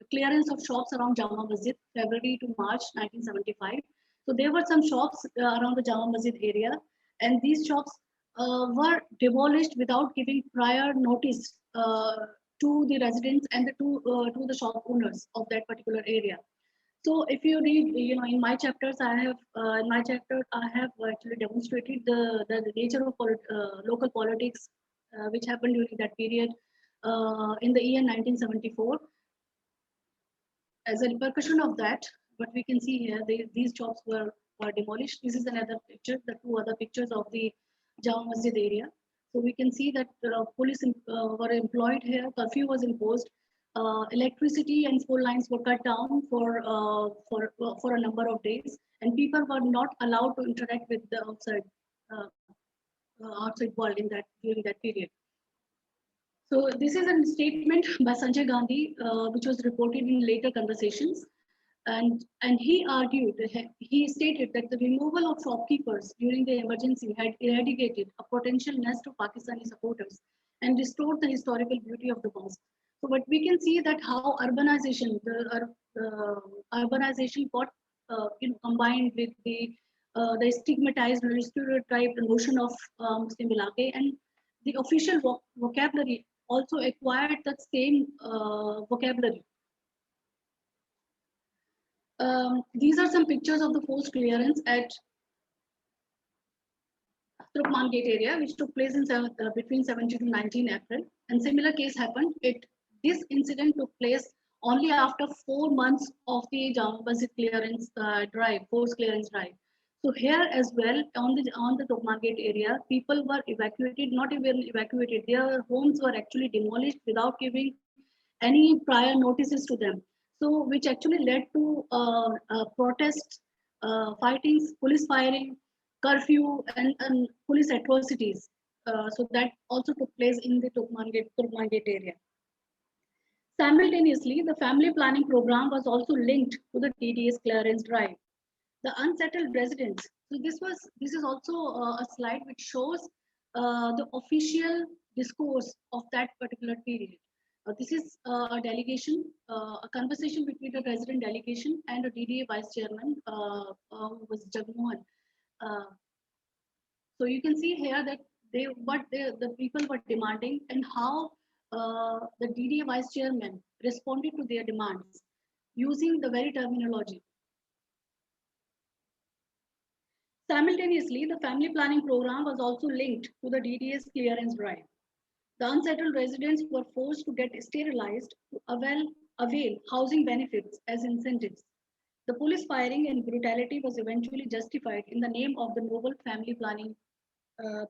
clearance of shops around Jama Masjid, February to March 1975. So there were some shops around the Jama Masjid area, and these shops were demolished without giving prior notice to the residents and to the shop owners of that particular area. So if you read, in my chapters, I have actually demonstrated the nature of local politics, which happened during that period in the year 1974. As a repercussion of that, what we can see here, these shops were demolished. This is another picture, the two other pictures of the Jama Masjid area. So we can see that police were employed here, curfew was imposed. Electricity and phone lines were cut down for a number of days, and people were not allowed to interact with the outside world during that period. So this is a statement by Sanjay Gandhi, which was reported in later conversations, and he stated that the removal of shopkeepers during the emergency had eradicated a potential nest of Pakistani supporters and restored the historical beauty of the mosque. So what we can see that how urbanization got combined with the stigmatized or stereotyped notion of Muslim Ilaqe, and the official vocabulary also acquired that same vocabulary. These are some pictures of the forced clearance at Turkman Gate area, which took place in between 17 to 19 April. And similar case happened. This incident took place only after 4 months of the Jama Masjid clearance drive, forced clearance drive. So here as well, on the Turkman Gate area, people were evacuated, not even evacuated. Their homes were actually demolished without giving any prior notices to them. So which actually led to protests, fightings, police firing, curfew, and police atrocities. So that also took place in the Turkman Gate area. Simultaneously, the family planning program was also linked to the DDS clearance drive. The unsettled residents. So this is also a slide which shows the official discourse of that particular period. This is a delegation, a conversation between the resident delegation and a DDA vice chairman, who was Jagmohan. So you can see here that the people were demanding, and how the DDA vice chairman responded to their demands using the very terminology. Simultaneously, the family planning program was also linked to the DDS clearance drive. The unsettled residents were forced to get sterilized to avail housing benefits as incentives. The police firing and brutality was eventually justified in the name of the noble family planning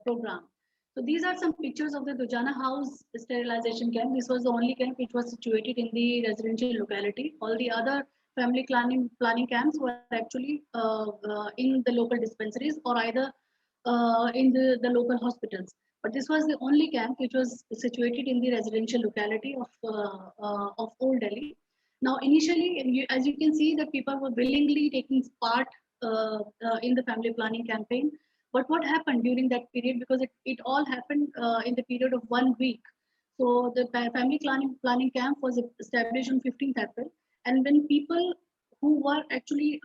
program. So these are some pictures of the Dujana House sterilization camp. This was the only camp which was situated in the residential locality. All the other family planning camps were actually in the local dispensaries or either in the local hospitals. But this was the only camp which was situated in the residential locality of Old Delhi. Now, initially, as you can see, that people were willingly taking part in the family planning campaign. But what happened during that period? Because it all happened in the period of 1 week. So the family planning camp was established on 15th April, and when people who were actually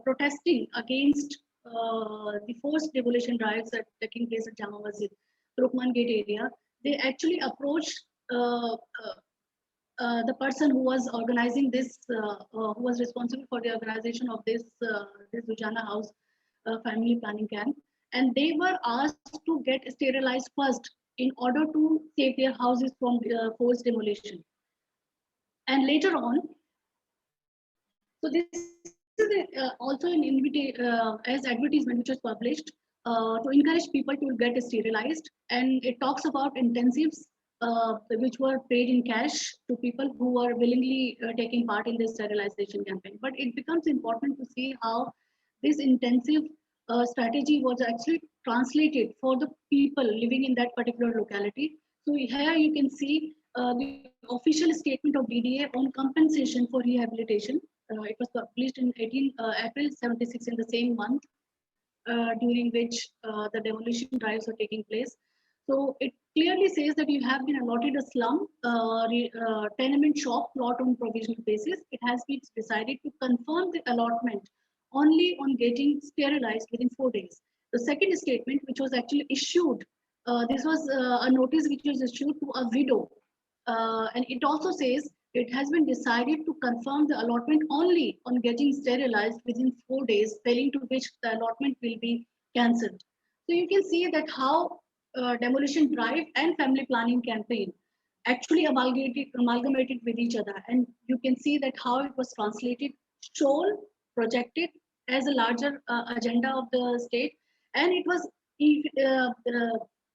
protesting against the forced demolition drives that taking place at Jama Masjid, Turkman Gate area, they actually approached the person who was organizing this, who was responsible for the organization of this Dujana House family planning camp, and they were asked to get sterilized first in order to save their houses from forced demolition. And later on, so this is also an invitation as advertisement which was published to encourage people to get sterilized, and it talks about intensives which were paid in cash to people who were willingly taking part in this sterilization campaign. But it becomes important to see how this intensive strategy was actually translated for the people living in that particular locality. So here you can see the official statement of DDA on compensation for rehabilitation. It was published in April 76 in the same month, during which the demolition drives were taking place. So it clearly says that you have been allotted a slum tenement shop plot on provisional basis. It has been decided to confirm the allotment only on getting sterilized within 4 days. The second statement, which was actually issued, this was a notice which was issued to a widow, and it also says it has been decided to confirm the allotment only on getting sterilized within 4 days, failing to which the allotment will be cancelled. So you can see that how demolition drive and family planning campaign actually amalgamated with each other, and you can see that how it was translated, shown, projected as a larger agenda of the state, and it was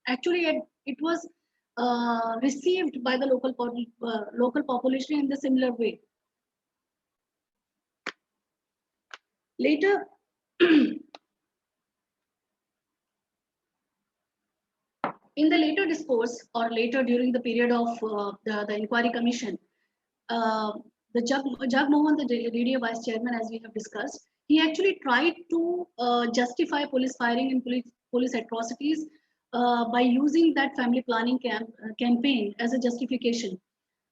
actually it was received by the local population in the similar way. Later, in the later discourse or later during the period of the inquiry commission, the Jagmohan, the DDA vice chairman, as we have discussed, he actually tried to justify police firing and police atrocities by using that family planning campaign as a justification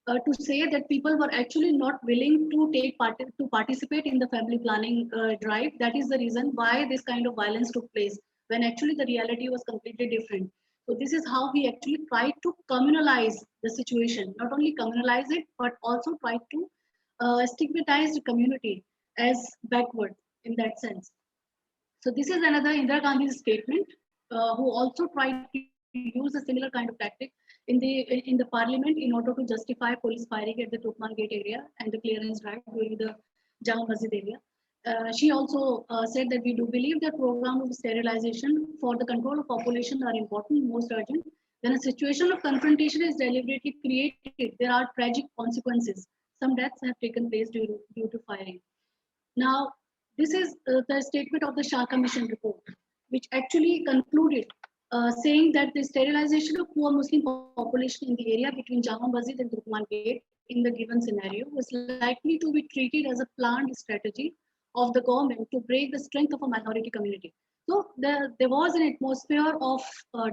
to say that people were actually not willing to participate in the family planning drive. That is the reason why this kind of violence took place, when actually the reality was completely different. So this is how he actually tried to communalize the situation, not only communalize it, but also tried to stigmatize the community as backward in that sense. So this is another Indira Gandhi's statement, who also tried to use a similar kind of tactic in the parliament in order to justify police firing at the Turkman Gate area and the clearance drive during the Jama Masjid area. She also said that we do believe that program of sterilization for the control of population are important, most urgent. When a situation of confrontation is deliberately created, there are tragic consequences. Some deaths have taken place due to firing. Now, this is the statement of the Shah Commission report, which actually concluded saying that the sterilization of poor Muslim population in the area between Jama Masjid and Turkman Gate in the given scenario was likely to be treated as a planned strategy of the government to break the strength of a minority community. So there was an atmosphere of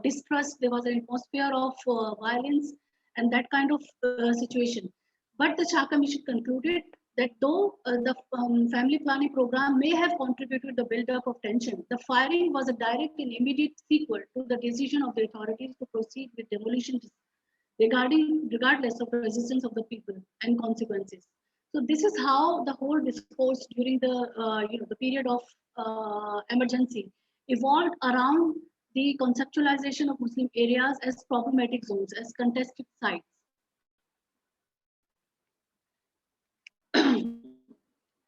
distrust, there was an atmosphere of violence and that kind of situation. But the Shah Commission concluded that though the family planning program may have contributed to the build-up of tension, the firing was a direct and immediate sequel to the decision of the authorities to proceed with demolition regardless of the resistance of the people and consequences. So this is how the whole discourse during the period of emergency evolved around the conceptualization of Muslim areas as problematic zones, as contested sites.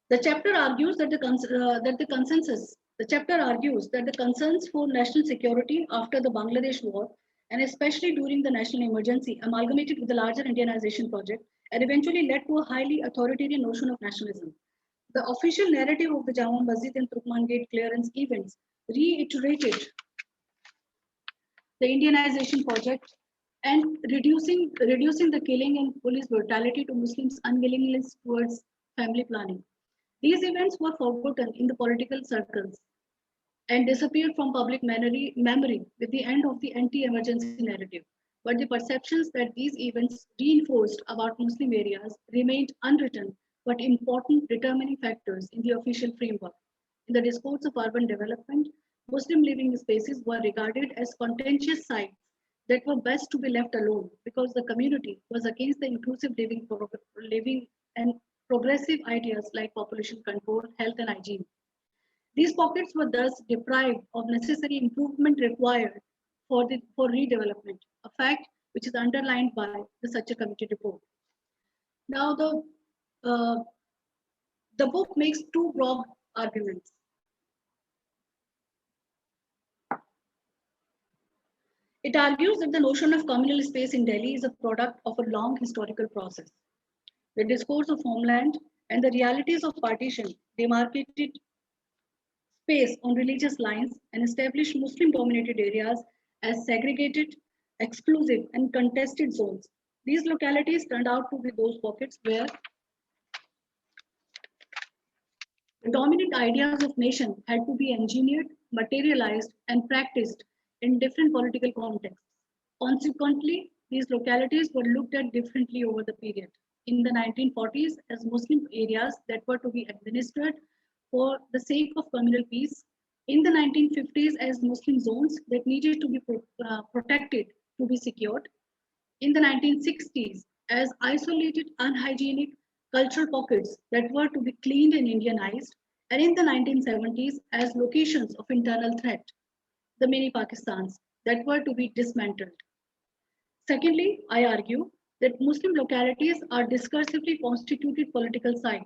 The chapter argues that the consensus The chapter argues that the concerns for national security after the Bangladesh war, and especially during the national emergency, amalgamated with the larger Indianization project and eventually led to a highly authoritarian notion of nationalism. The official narrative of the Jama Masjid and Turkman Gate clearance events reiterated the Indianization project and reducing the killing and police brutality to Muslims' unwillingness towards family planning. These events were forgotten in the political circles and disappeared from public memory with the end of the anti-emergency narrative. But the perceptions that these events reinforced about Muslim areas remained unwritten but important determining factors in the official framework. In the discourse of urban development, Muslim living spaces were regarded as contentious sites that were best to be left alone because the community was against the inclusive living and progressive ideas like population control, health, and hygiene. These pockets were thus deprived of necessary improvement required for redevelopment, a fact which is underlined by the Sacha Committee report. Now, the book makes two broad arguments. It argues that the notion of communal space in Delhi is a product of a long historical process. The discourse of homeland and the realities of partition demarcated space on religious lines and established Muslim-dominated areas as segregated, exclusive, and contested zones. These localities turned out to be those pockets where the dominant ideas of nation had to be engineered, materialized, and practiced in different political contexts. Consequently, these localities were looked at differently over the period. In the 1940s, as Muslim areas that were to be administered for the sake of communal peace. In the 1950s, as Muslim zones that needed to be protected to be secured. In the 1960s, as isolated, unhygienic cultural pockets that were to be cleaned and Indianized. And in the 1970s, as locations of internal threat, the mini Pakistans that were to be dismantled. Secondly, I argue that Muslim localities are discursively constituted political sites,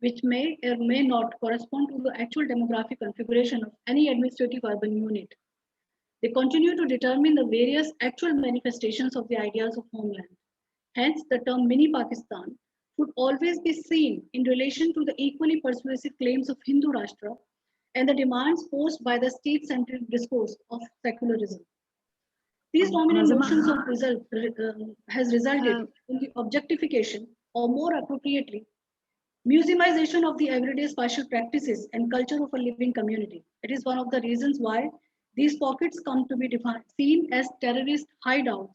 which may or may not correspond to the actual demographic configuration of any administrative urban unit. They continue to determine the various actual manifestations of the ideas of homeland. Hence, the term mini Pakistan would always be seen in relation to the equally persuasive claims of Hindu Rashtra and the demands posed by the state-centric discourse of secularism. These dominant notions of has resulted in the objectification, or more appropriately, museumization of the everyday spatial practices and culture of a living community. It is one of the reasons why these pockets come to be seen as terrorist hideouts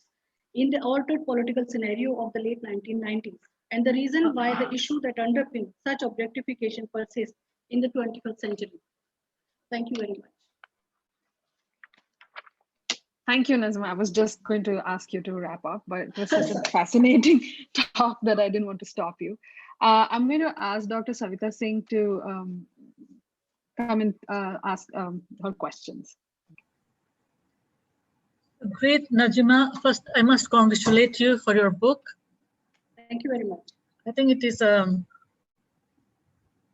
in the altered political scenario of the late 1990s, and the reason why the issue that underpins such objectification persists in the 21st century. Thank you very much. Thank you, Nazma. I was just going to ask you to wrap up, but it was such a fascinating talk that I didn't want to stop you. I'm going to ask Dr. Savita Singh to come and ask her questions. Great, Najima. First, I must congratulate you for your book. Thank you very much. I think it is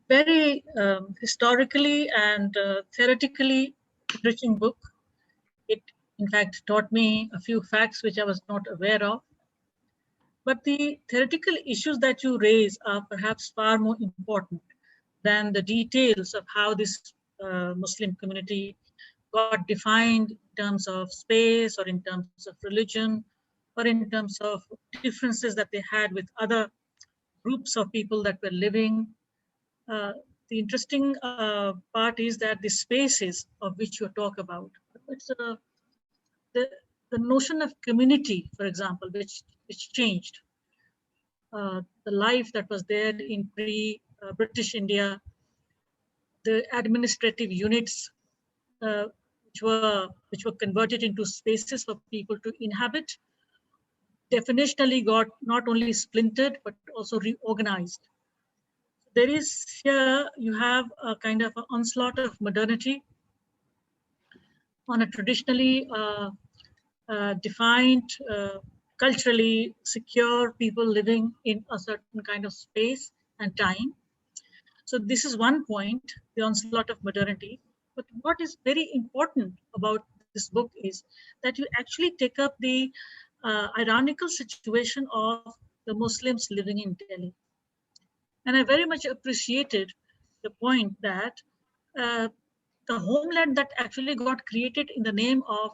very historically and theoretically enriching book. It, in fact, taught me a few facts which I was not aware of. But the theoretical issues that you raise are perhaps far more important than the details of how this Muslim community got defined in terms of space or in terms of religion or in terms of differences that they had with other groups of people that were living. The interesting part is that the spaces of which you talk about, it's the notion of community, for example, which changed. The life that was there in pre-British India, the administrative units which were converted into spaces for people to inhabit, definitionally got not only splintered but also reorganized. There is here, you have a kind of an onslaught of modernity on a traditionally defined, culturally secure people living in a certain kind of space and time. So this is one point, the onslaught of modernity. But what is very important about this book is that you actually take up the ironical situation of the Muslims living in Delhi. And I very much appreciated the point that uh, the homeland that actually got created in the name of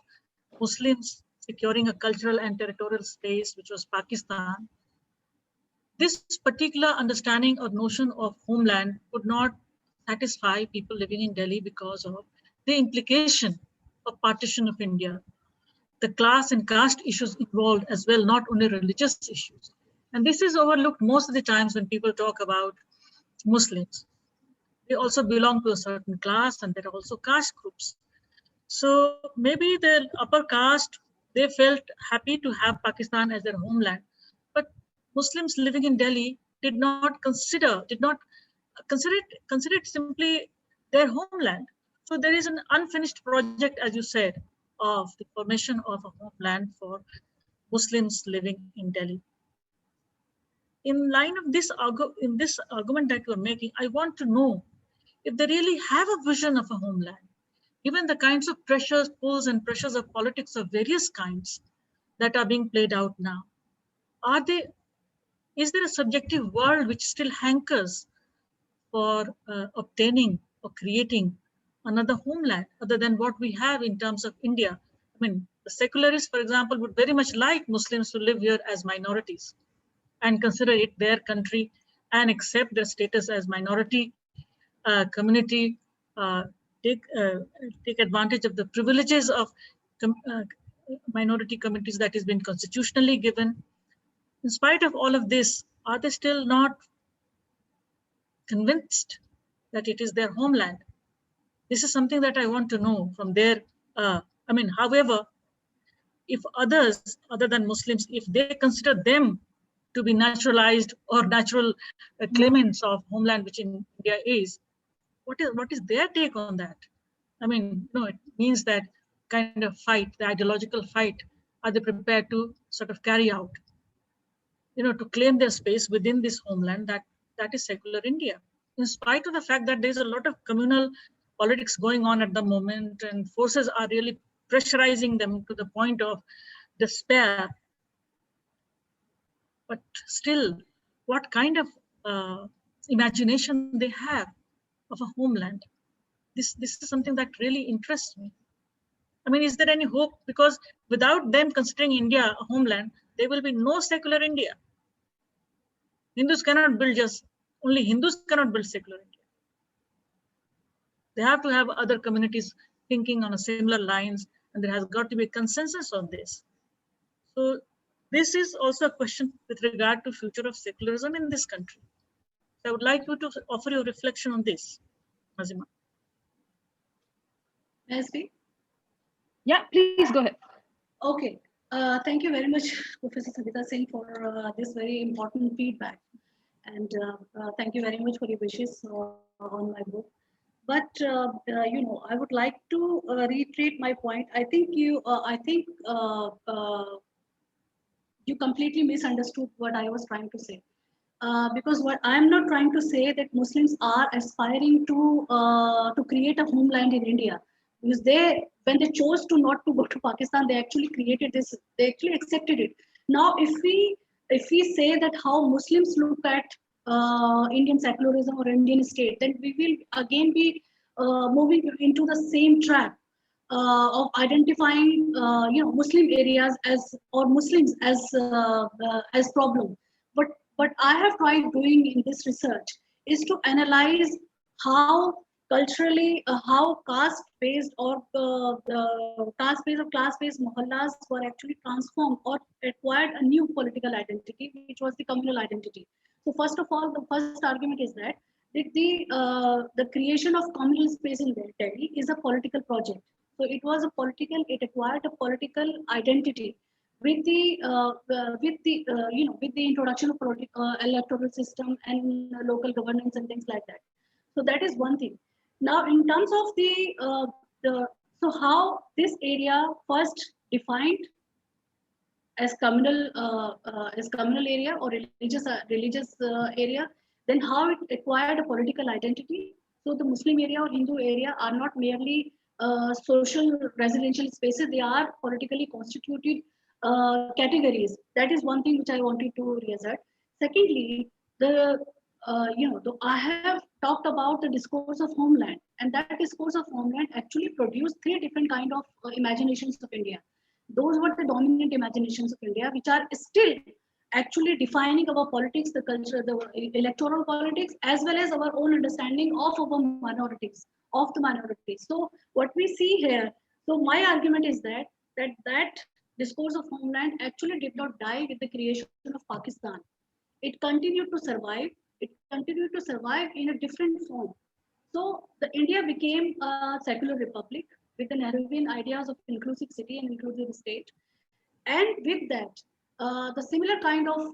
Muslims securing a cultural and territorial space, which was Pakistan, this particular understanding or notion of homeland could not satisfy people living in Delhi because of the implication of partition of India, the class and caste issues involved as well, not only religious issues. And this is overlooked most of the times when people talk about Muslims. They also belong to a certain class, and there are also caste groups. So maybe the upper caste, they felt happy to have Pakistan as their homeland, but Muslims living in Delhi did not consider it simply their homeland. So there is an unfinished project, as you said, of the formation of a homeland for Muslims living in Delhi. In line of in this argument that you are making, I want to know if they really have a vision of a homeland, given the kinds of pressures, pulls, and pressures of politics of various kinds that are being played out now. Are they? Is there a subjective world which still hankers for obtaining or creating another homeland other than what we have in terms of India? I mean, the secularists, for example, would very much like Muslims to live here as minorities and consider it their country and accept their status as minority community, uh, take, uh, take advantage of the privileges of minority communities that has been constitutionally given. In spite of all of this, are they still not convinced that it is their homeland? This is something that I want to know from their, however, if others other than Muslims, if they consider them to be naturalized or natural claimants of homeland, which in India is, what is their take on that? I mean, it means that kind of fight, the ideological fight, are they prepared to sort of carry out, to claim their space within this homeland that is secular India, in spite of the fact that there's a lot of communal politics going on at the moment, and forces are really pressurizing them to the point of despair. But still, what kind of imagination they have of a homeland? This is something that really interests me. I mean, is there any hope? Because without them considering India a homeland, there will be no secular India. Hindus cannot build only Hindus cannot build secular India. They have to have other communities thinking on a similar lines, and there has got to be consensus on this. So this is also a question with regard to future of secularism in this country. So I would like you to offer your reflection on this, Nazima. May I speak? Yeah, please go ahead. Okay. Thank you very much, Professor Savita Singh, for this very important feedback. And thank you very much for your wishes on my book. But I would like to reiterate my point. I think you completely misunderstood what I was trying to say. Because what I'm not trying to say that Muslims are aspiring to create a homeland in India, because when they chose to not to go to Pakistan, they actually created this. They actually accepted it. Now, if we say that how Muslims look at Indian secularism or Indian state, then we will again be moving into the same trap of identifying Muslim areas or Muslims as problem. But I have tried doing in this research is to analyze how culturally, how caste-based or caste-based or class-based mohallas were actually transformed or acquired a new political identity, which was the communal identity. So first of all, the first argument is that the creation of communal space in Delhi is a political project. So it acquired a political identity with the introduction of electoral system and local governance and things like that. So that is one thing. Now, in terms of so how this area first defined as communal area or religious area, then how it acquired a political identity. So the Muslim area or Hindu area are not merely social residential spaces, they are politically constituted categories. That is one thing which I wanted to reassert. Secondly, I have talked about the discourse of homeland, and that discourse of homeland actually produced three different kind of imaginations of India. Those were the dominant imaginations of India, which are still actually defining our politics, the culture, the electoral politics, as well as our own understanding of our minorities, of the minorities. So what we see here, so my argument is that discourse of homeland actually did not die with the creation of Pakistan. It continued to survive. It continued to survive in a different form. So the India became a secular republic with the Nehruvian ideas of inclusive city and inclusive state. And with that, the similar kind of,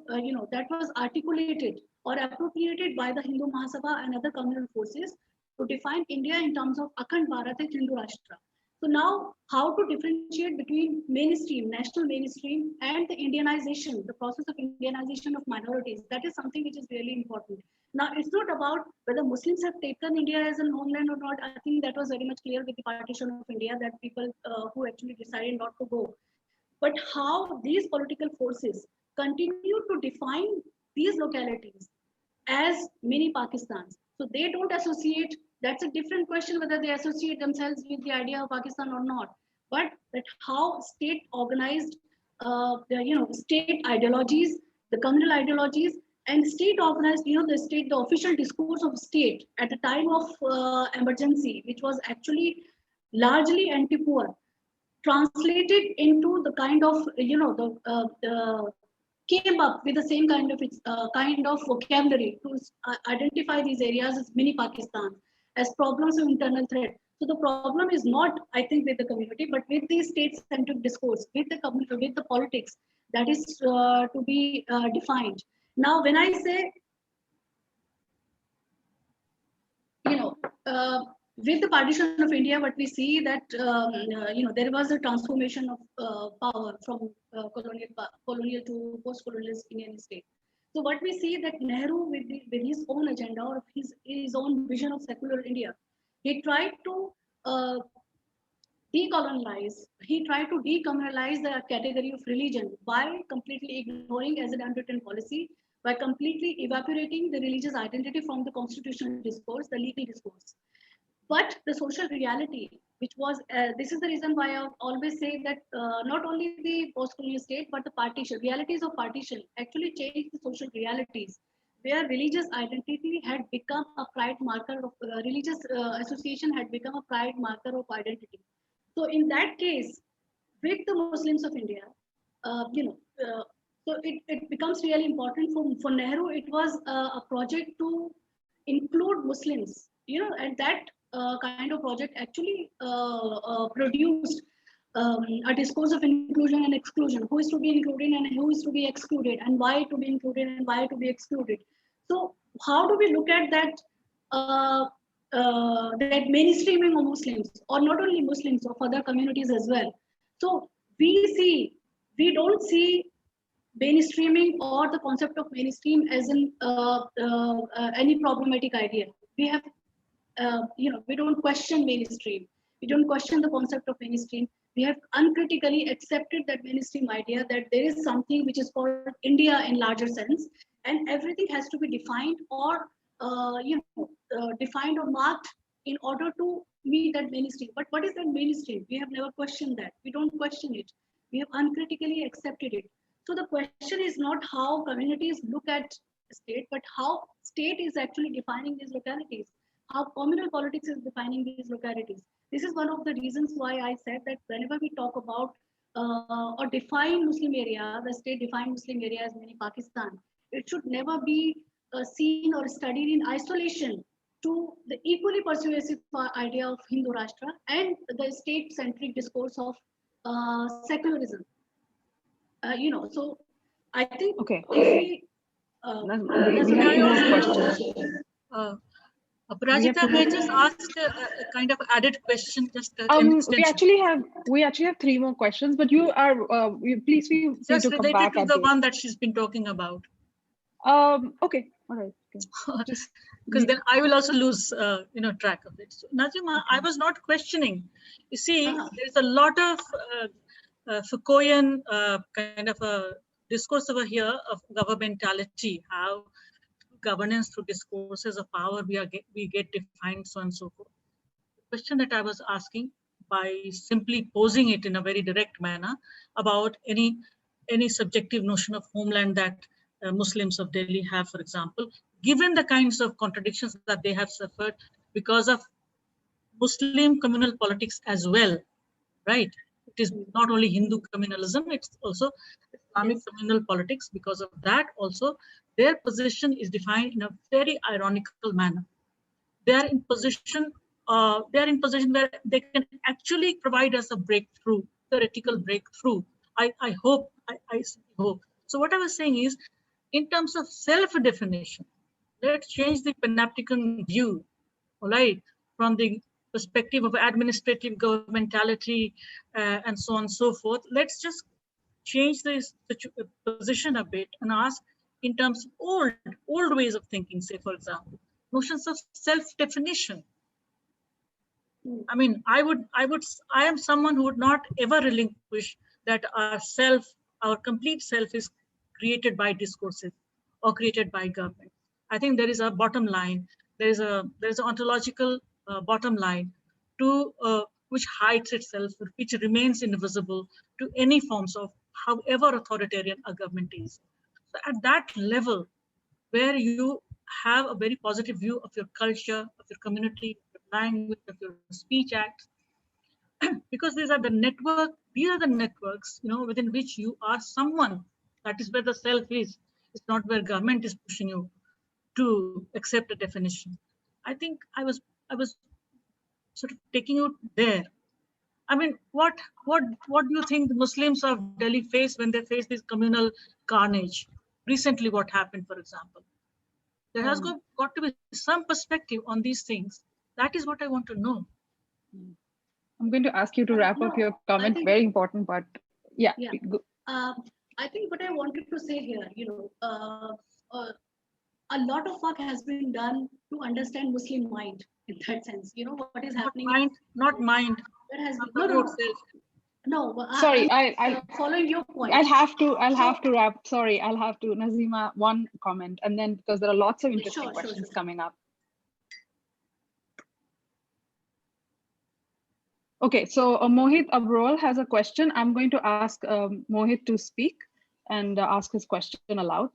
that was articulated or appropriated by the Hindu Mahasabha and other communal forces to define India in terms of Akhand Bharat and Hindu Rashtra. So now, how to differentiate between mainstream, national mainstream, and the Indianization, the process of Indianization of minorities, that is something which is really important. Now, it's not about whether Muslims have taken India as a homeland or not. I think that was very much clear with the partition of India, that people who actually decided not to go. But how these political forces continue to define these localities as mini Pakistans. So they don't associate, that's a different question whether they associate themselves with the idea of Pakistan or not. But that how state organized, state ideologies, the communal ideologies, and state organized, the official discourse of state at the time of emergency, which was actually largely anti-poor, translated into the kind of, came up with the same kind of vocabulary to identify these areas as mini Pakistan, as problems of internal threat. So the problem is not, I think, with the community, but with the state-centric discourse, with the community, with the politics that is to be defined. Now, when I say, with the partition of India, what we see that there was a transformation of power from colonial to post-colonial Indian state. So what we see that Nehru, with his own agenda or his own vision of secular India, he tried to decolonize. He tried to decommunalize the category of religion by completely ignoring as an unwritten policy, by completely evaporating the religious identity from the constitutional discourse, the legal discourse. But the social reality, which was, this is the reason why I always say that not only the post-colonial state, but the partition, realities of partition actually changed the social realities, where religious identity had become a pride marker of, religious association had become a pride marker of identity. So in that case, with the Muslims of India, so it becomes really important for Nehru. It was a project to include Muslims, and that kind of project actually produced a discourse of inclusion and exclusion. Who is to be included and who is to be excluded, and why to be included and why to be excluded. So how do we look at that? That mainstreaming of Muslims, or not only Muslims, of other communities as well. So we don't see mainstreaming or the concept of mainstream as in any problematic idea. We have, we don't question mainstream. We don't question the concept of mainstream. We have uncritically accepted that mainstream idea that there is something which is called India in larger sense, and everything has to be defined or defined or marked in order to meet that mainstream. But what is that mainstream? We have never questioned that. We don't question it. We have uncritically accepted it. So the question is not how communities look at state, but how state is actually defining these localities, how communal politics is defining these localities. This is one of the reasons why I said that whenever we talk about or define Muslim area, the state defined Muslim area as mini Pakistan, it should never be seen or studied in isolation to the equally persuasive idea of Hindu Rashtra and the state-centric discourse of secularism. So I think Okay. if We have two more questions. Parajita, may I just ask a kind of added question? Just an extension. We actually have three more questions, but you are please feel free just to come related back to the one that she's been talking about. Okay, all right. Okay. Just Because then I will also lose, track of it. So, Nazima, I Okay. was not questioning. You see, Uh-huh. there's a lot of Foucaultian kind of a discourse over here of governmentality, how governance through discourses of power we get defined, so on and so forth. The question that I was asking, by simply posing it in a very direct manner about any subjective notion of homeland that Muslims of Delhi have, for example, given the kinds of contradictions that they have suffered because of Muslim communal politics as well, right? It is not only Hindu communalism, it's also Islamic Yes. communal politics. Because of that, also, their position is defined in a very ironical manner. They are in position. They are in position where they can actually provide us a breakthrough, theoretical breakthrough. I hope. I hope. So what I was saying is, in terms of self-definition, let's change the panopticon view, all right, from the perspective of administrative governmentality and so on and so forth. Let's just change this position a bit and ask in terms of old ways of thinking, say, for example, notions of self-definition. I mean, I am someone who would not ever relinquish that our complete self is created by discourses or created by government. I think there is a bottom line. There is an ontological bottom line to which hides itself, which remains invisible to any forms of however authoritarian a government is. So at that level, where you have a very positive view of your culture, of your community, of your language, of your speech acts, because these are the networks, within which you are someone. That is where the self is. It's not where government is pushing you to accept a definition. I think I was sort of taking you there. I mean, what do you think the Muslims of Delhi face when they face this communal carnage? Recently, what happened, for example? There has got to be some perspective on these things. That is what I want to know. I'm going to ask you to wrap up No, your I comment. think, Very important, but yeah. yeah. I think what I wanted to say here, a lot of work has been done to understand Muslim mind in that sense. What is happening. Not mind. There has been No, sorry, I'm following your point. I'll have to wrap. Sorry, I'll have to, Nazima, one comment, and then because there are lots of interesting questions coming up. Okay, so Mohit Abrol has a question. I'm going to ask Mohit to speak and ask his question aloud.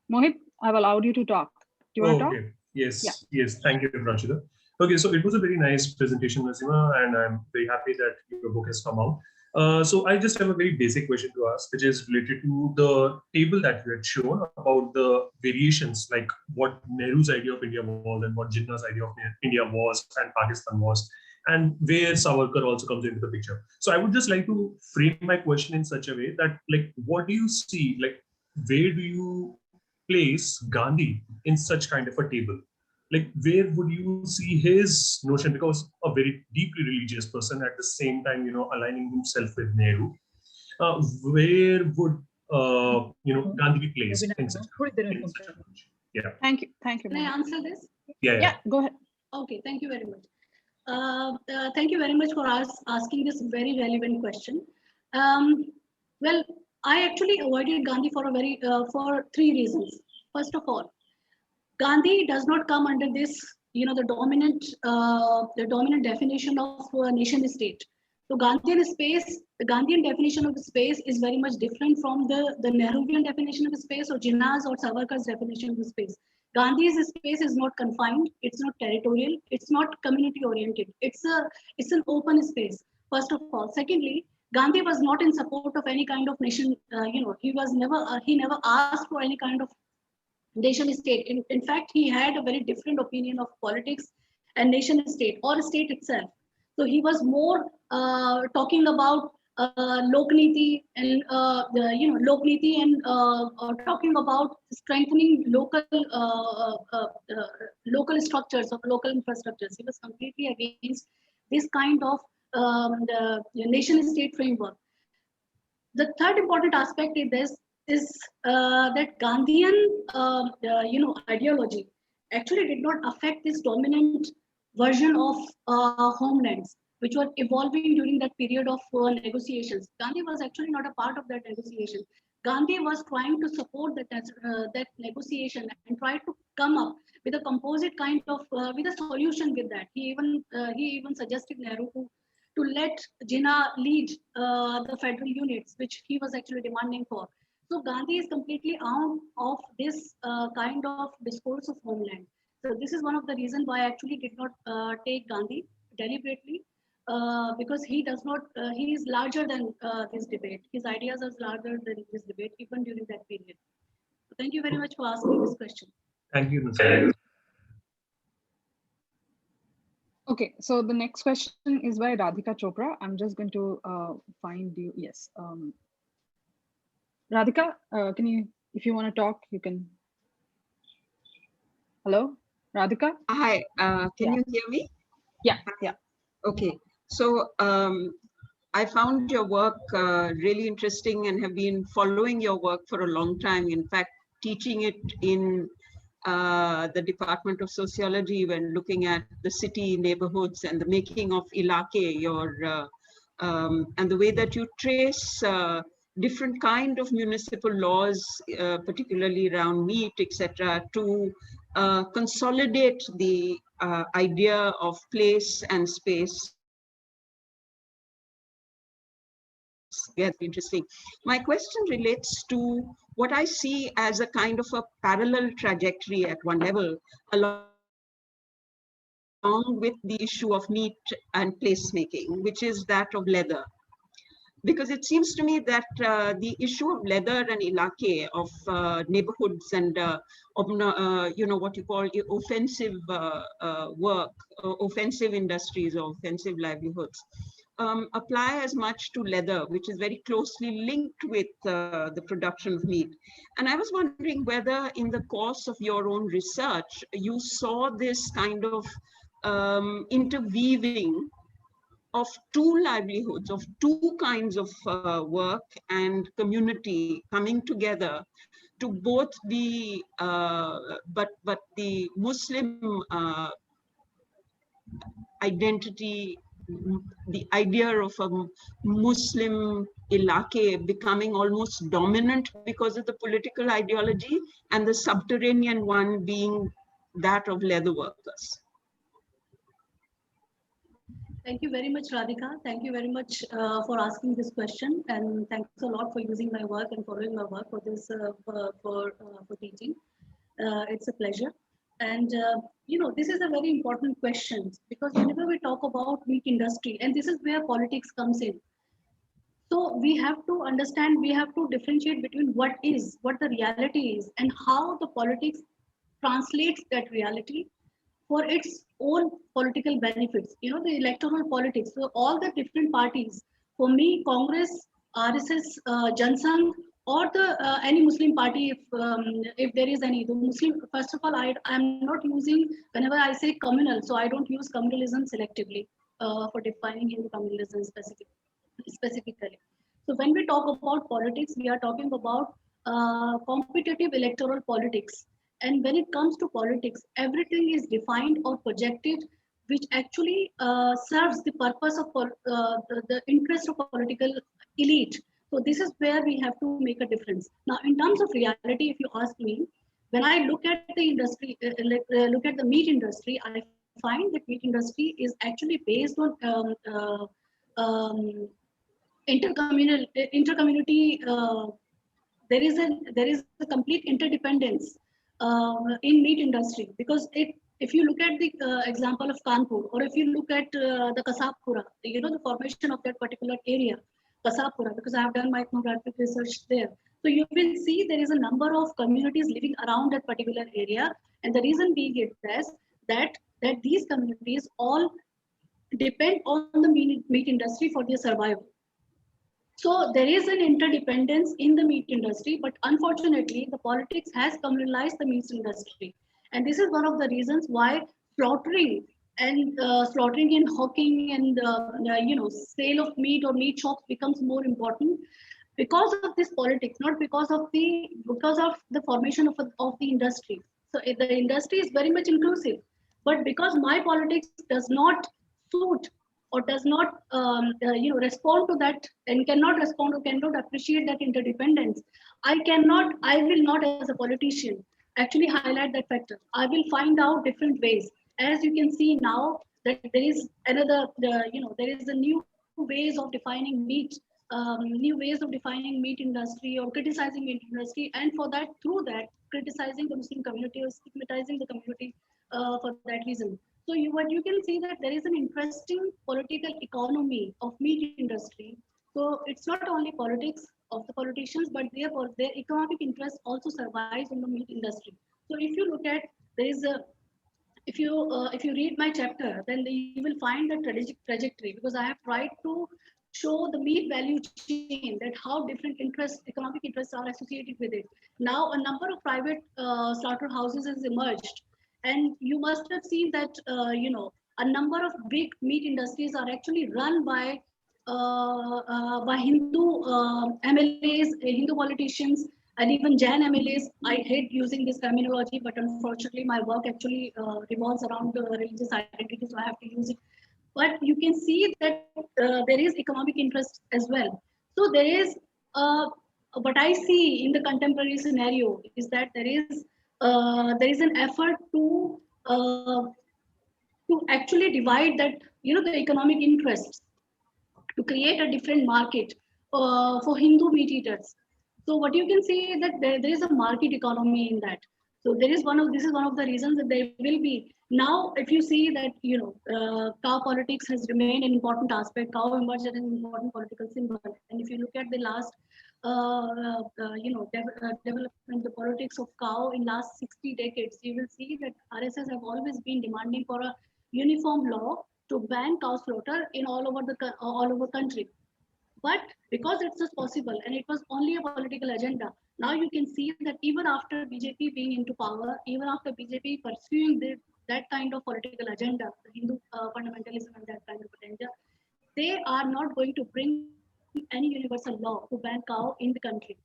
Mohit, I've allowed you to talk. Do you want to talk? Okay. Yes. Yeah. Yes. Thank you, Rachida. Okay, so it was a very nice presentation, Nazima, and I'm very happy that your book has come out. So I just have a very basic question to ask, which is related to the table that you had shown about the variations, like what Nehru's idea of India was and what Jinnah's idea of India was and Pakistan was, and where Savarkar also comes into the picture. So I would just like to frame my question in such a way that, like, what do you see, like, where do you place Gandhi in such kind of a table? Like, where would you see his notion, because a very deeply religious person at the same time, aligning himself with Nehru, where would Gandhi be placed in such a yeah. Thank you. Can I answer this? Yeah, go ahead. Okay, thank you very much. Thank you very much for asking this very relevant question. Well, I actually avoided Gandhi for three reasons. First of all, Gandhi does not come under this, the dominant definition of nation state. So the Gandhian definition of space is very much different from the Nehruvian definition of space or Jinnah's or Savarkar's definition of space. Gandhi's space is not confined, it's not territorial, it's not community oriented. It's an open space, first of all. Secondly, Gandhi was not in support of any kind of nation, he never asked for any kind of nation state. In fact, he had a very different opinion of politics and nation state or state itself. So he was more talking about Lokniti and talking about strengthening local structures of local infrastructures. He was completely against this kind of the nation state framework. The third important aspect is this: is that Gandhian, ideology actually did not affect this dominant version of homelands, which were evolving during that period of negotiations. Gandhi was actually not a part of that negotiation. Gandhi was trying to support that negotiation and try to come up with a composite kind of with a solution with that. He even suggested Nehru to let Jinnah lead the federal units, which he was actually demanding for. So Gandhi is completely out of this kind of discourse of homeland. So this is one of the reasons why I actually did not take Gandhi deliberately, because he does not, he is larger than this debate. His ideas are larger than this debate, even during that period. So thank you very much for asking this question. Thank you, Nasir. Okay, so the next question is by Radhika Chopra. I'm just going to find you. Yes. Radhika, can you, if you want to talk, you can. Hello, Radhika? Hi, can you hear me? Yeah, yeah. Okay, so I found your work really interesting and have been following your work for a long time. In fact, teaching it in the Department of Sociology when looking at the city neighborhoods and the making of Ilake, and the way that you trace different kind of municipal laws, particularly around meat, etc., to consolidate the idea of place and space. Very interesting. My question relates to what I see as a kind of a parallel trajectory at one level, along with the issue of meat and placemaking, which is that of leather. Because it seems to me that the issue of leather and Ilake, of neighborhoods and what you call offensive work, offensive industries or offensive livelihoods, apply as much to leather, which is very closely linked with the production of meat. And I was wondering whether in the course of your own research, you saw this kind of interweaving of two livelihoods, of two kinds of work and community coming together to both be, but the Muslim identity, the idea of a Muslim Ilake becoming almost dominant because of the political ideology, and the subterranean one being that of leather workers. Thank you very much, Radhika. Thank you very much for asking this question, and thanks a lot for using my work and following my work for this for teaching. It's a pleasure, and this is a very important question, because whenever we talk about meat industry, and this is where politics comes in. So we have to understand, we have to differentiate between what the reality is, and how the politics translates that reality for its own political benefits. The electoral politics. So all the different parties, for me, Congress, RSS, Jansangh, or the any Muslim party, if there is any. The Muslim, first of all, I'm not using, whenever I say communal, so I don't use communalism selectively for defining Hindu communalism specifically. So when we talk about politics, we are talking about competitive electoral politics. And when it comes to politics, everything is defined or projected, which actually serves the purpose of the interest of political elite. So this is where we have to make a difference. Now, in terms of reality, if you ask me, when I look at the industry, look at the meat industry, I find that meat industry is actually based on intercommunity. There is a complete interdependence in meat industry, because if you look at the example of Kanpur, or if you look at the Kasabpura, the formation of that particular area, Kasabpura, because I have done my ethnographic research there. So you will see there is a number of communities living around that particular area, and the reason being is that these communities all depend on the meat industry for their survival. So there is an interdependence in the meat industry, but unfortunately, the politics has communalized the meat industry. And this is one of the reasons why slaughtering and hawking and sale of meat or meat shops becomes more important. because of this politics, not because of the formation of the industry. So the industry is very much inclusive, but because my politics does not suit or does not respond to that, and cannot respond or cannot appreciate that interdependence, I will not as a politician actually highlight that factor. I will find out different ways. As you can see now that there is there is a new ways of defining meat, new ways of defining meat industry or criticizing meat industry, and for that, through that, criticizing the Muslim community or stigmatizing the community for that reason. So what you can see that there is an interesting political economy of meat industry. So it's not only politics of the politicians, but their economic interest also survives in the meat industry. So if you look at, there is a if you read my chapter, then you will find the trajectory, because I have tried to show the meat value chain, that how different economic interests are associated with it. Now, a number of private slaughterhouses has emerged, and you must have seen that a number of big meat industries are actually run by Hindu MLAs, Hindu politicians, and even Jain MLAs. I hate using this terminology, but unfortunately, my work actually revolves around the religious identity, so I have to use it. But you can see that there is economic interest as well. So there is, what I see in the contemporary scenario is that there is an effort to actually divide that, the economic interests, to create a different market for Hindu meat eaters. So what you can see is that there is a market economy in that. So this is one of the reasons that there will be. Now, if you see that, cow politics has remained an important aspect, cow emerged as an important political symbol. And if you look at the last, development, the politics of cow in last 60 decades, you will see that RSS have always been demanding for a uniform law to ban cow slaughter in all over country. But because it's just possible and it was only a political agenda, now you can see that even after BJP being into power, even after BJP pursuing that kind of political agenda, the Hindu fundamentalism and that kind of agenda, they are not going to bring any universal law to ban cow in the country.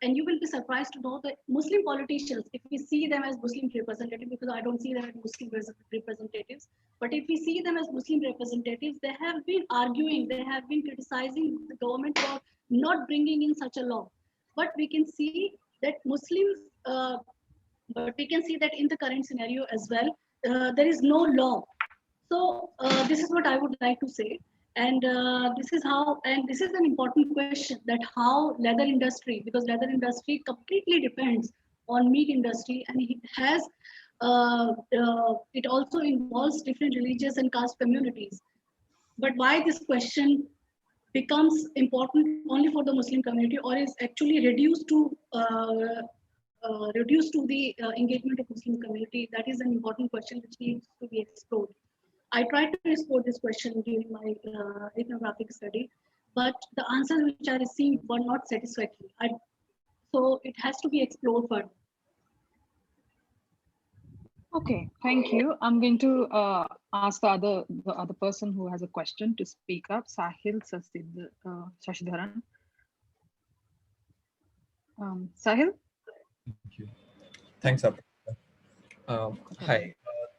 And you will be surprised to know that Muslim politicians, if we see them as Muslim representatives, because I don't see them as Muslim representatives, but if we see them as Muslim representatives, they have been arguing, they have been criticizing the government for not bringing in such a law. But we can see that but we can see that in the current scenario as well, there is no law. So this is what I would like to say. And this is an important question, that how leather industry, because leather industry completely depends on meat industry, and it also involves different religious and caste communities. But why this question becomes important only for the Muslim community, or is actually reduced to the engagement of Muslim community, that is an important question which needs to be explored. I tried to explore this question during my ethnographic study, but the answers which I received were not satisfactory. So it has to be explored further. Okay, thank you. I'm going to ask the other person who has a question to speak up, Sahil Shashidharan. Sahil? Thank you. Thanks, Abhi. Hi,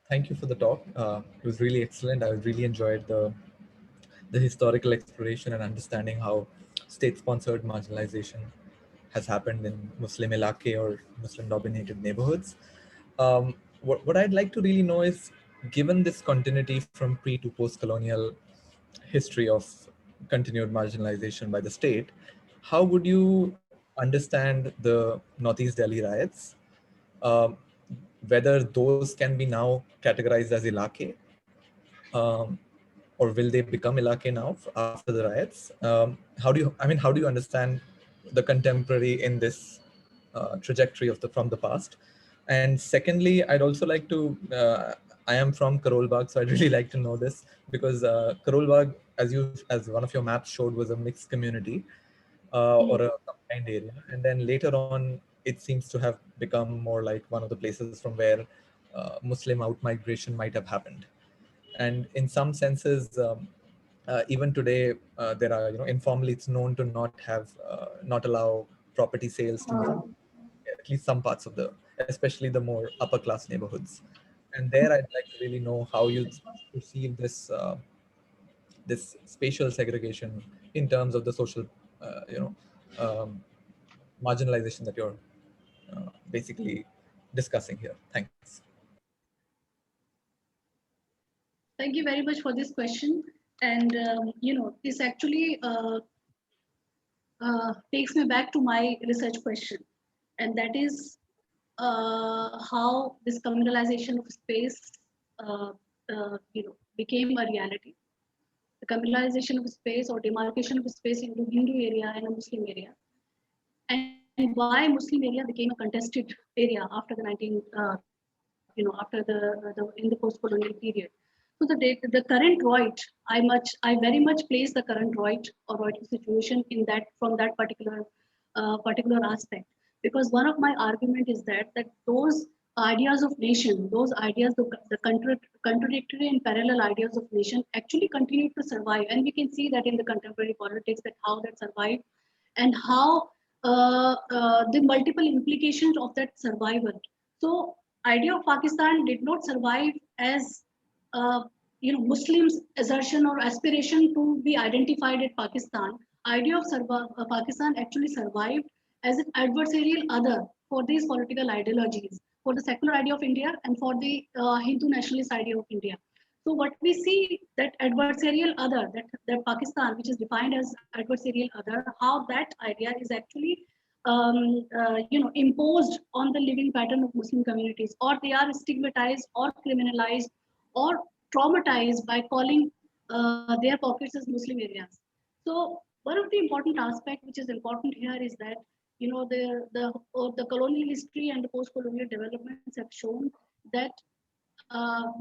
thank you for the talk. It was really excellent. I really enjoyed the historical exploration and understanding how state-sponsored marginalization has happened in Muslim ilaqe or Muslim-dominated neighborhoods. What I'd like to really know is, given this continuity from pre to post-colonial history of continued marginalization by the state, how would you understand the Northeast Delhi riots? Whether those can be now categorized as ilaqe, or will they become ilaqe now after the riots? How do you understand the contemporary in this trajectory from the past? And secondly, I'd also like to, I am from Karol Bagh, so I'd really like to know this, because Karol Bagh, as one of your maps showed, was a mixed community or a combined area. And then later on, it seems to have become more like one of the places from where Muslim outmigration might have happened. And in some senses, even today, there are, informally it's known to not allow property sales to move, at least some parts of especially the more upper class neighborhoods. And there I'd like to really know how you perceive this spatial segregation in terms of the social, um, marginalization that you're basically discussing here. Thanks. Thank you very much for this question. And this actually takes me back to my research question, and that is how this communalization of space, became a reality. The communalization of space or demarcation of space into Hindu area and a Muslim area, and why Muslim area became a contested area after the after the in the post-colonial period. So the current Reut, I very much place the current Reut or Reut situation in that from that particular aspect, because one of my argument is that those ideas of nation, those ideas, the contradictory and parallel ideas of nation actually continue to survive, and we can see that in the contemporary politics that how that survived and how the multiple implications of that survival. So idea of Pakistan did not survive as Muslims' assertion or aspiration to be identified at Pakistan. Idea of Pakistan actually survived as an adversarial other for these political ideologies, for the secular idea of India and for the Hindu nationalist idea of India. So what we see that adversarial other, that Pakistan, which is defined as adversarial other, how that idea is actually imposed on the living pattern of Muslim communities, or they are stigmatized or criminalized or traumatized by calling their pockets as Muslim areas. So one of the important aspects which is important here is that the colonial history and the post-colonial developments have shown that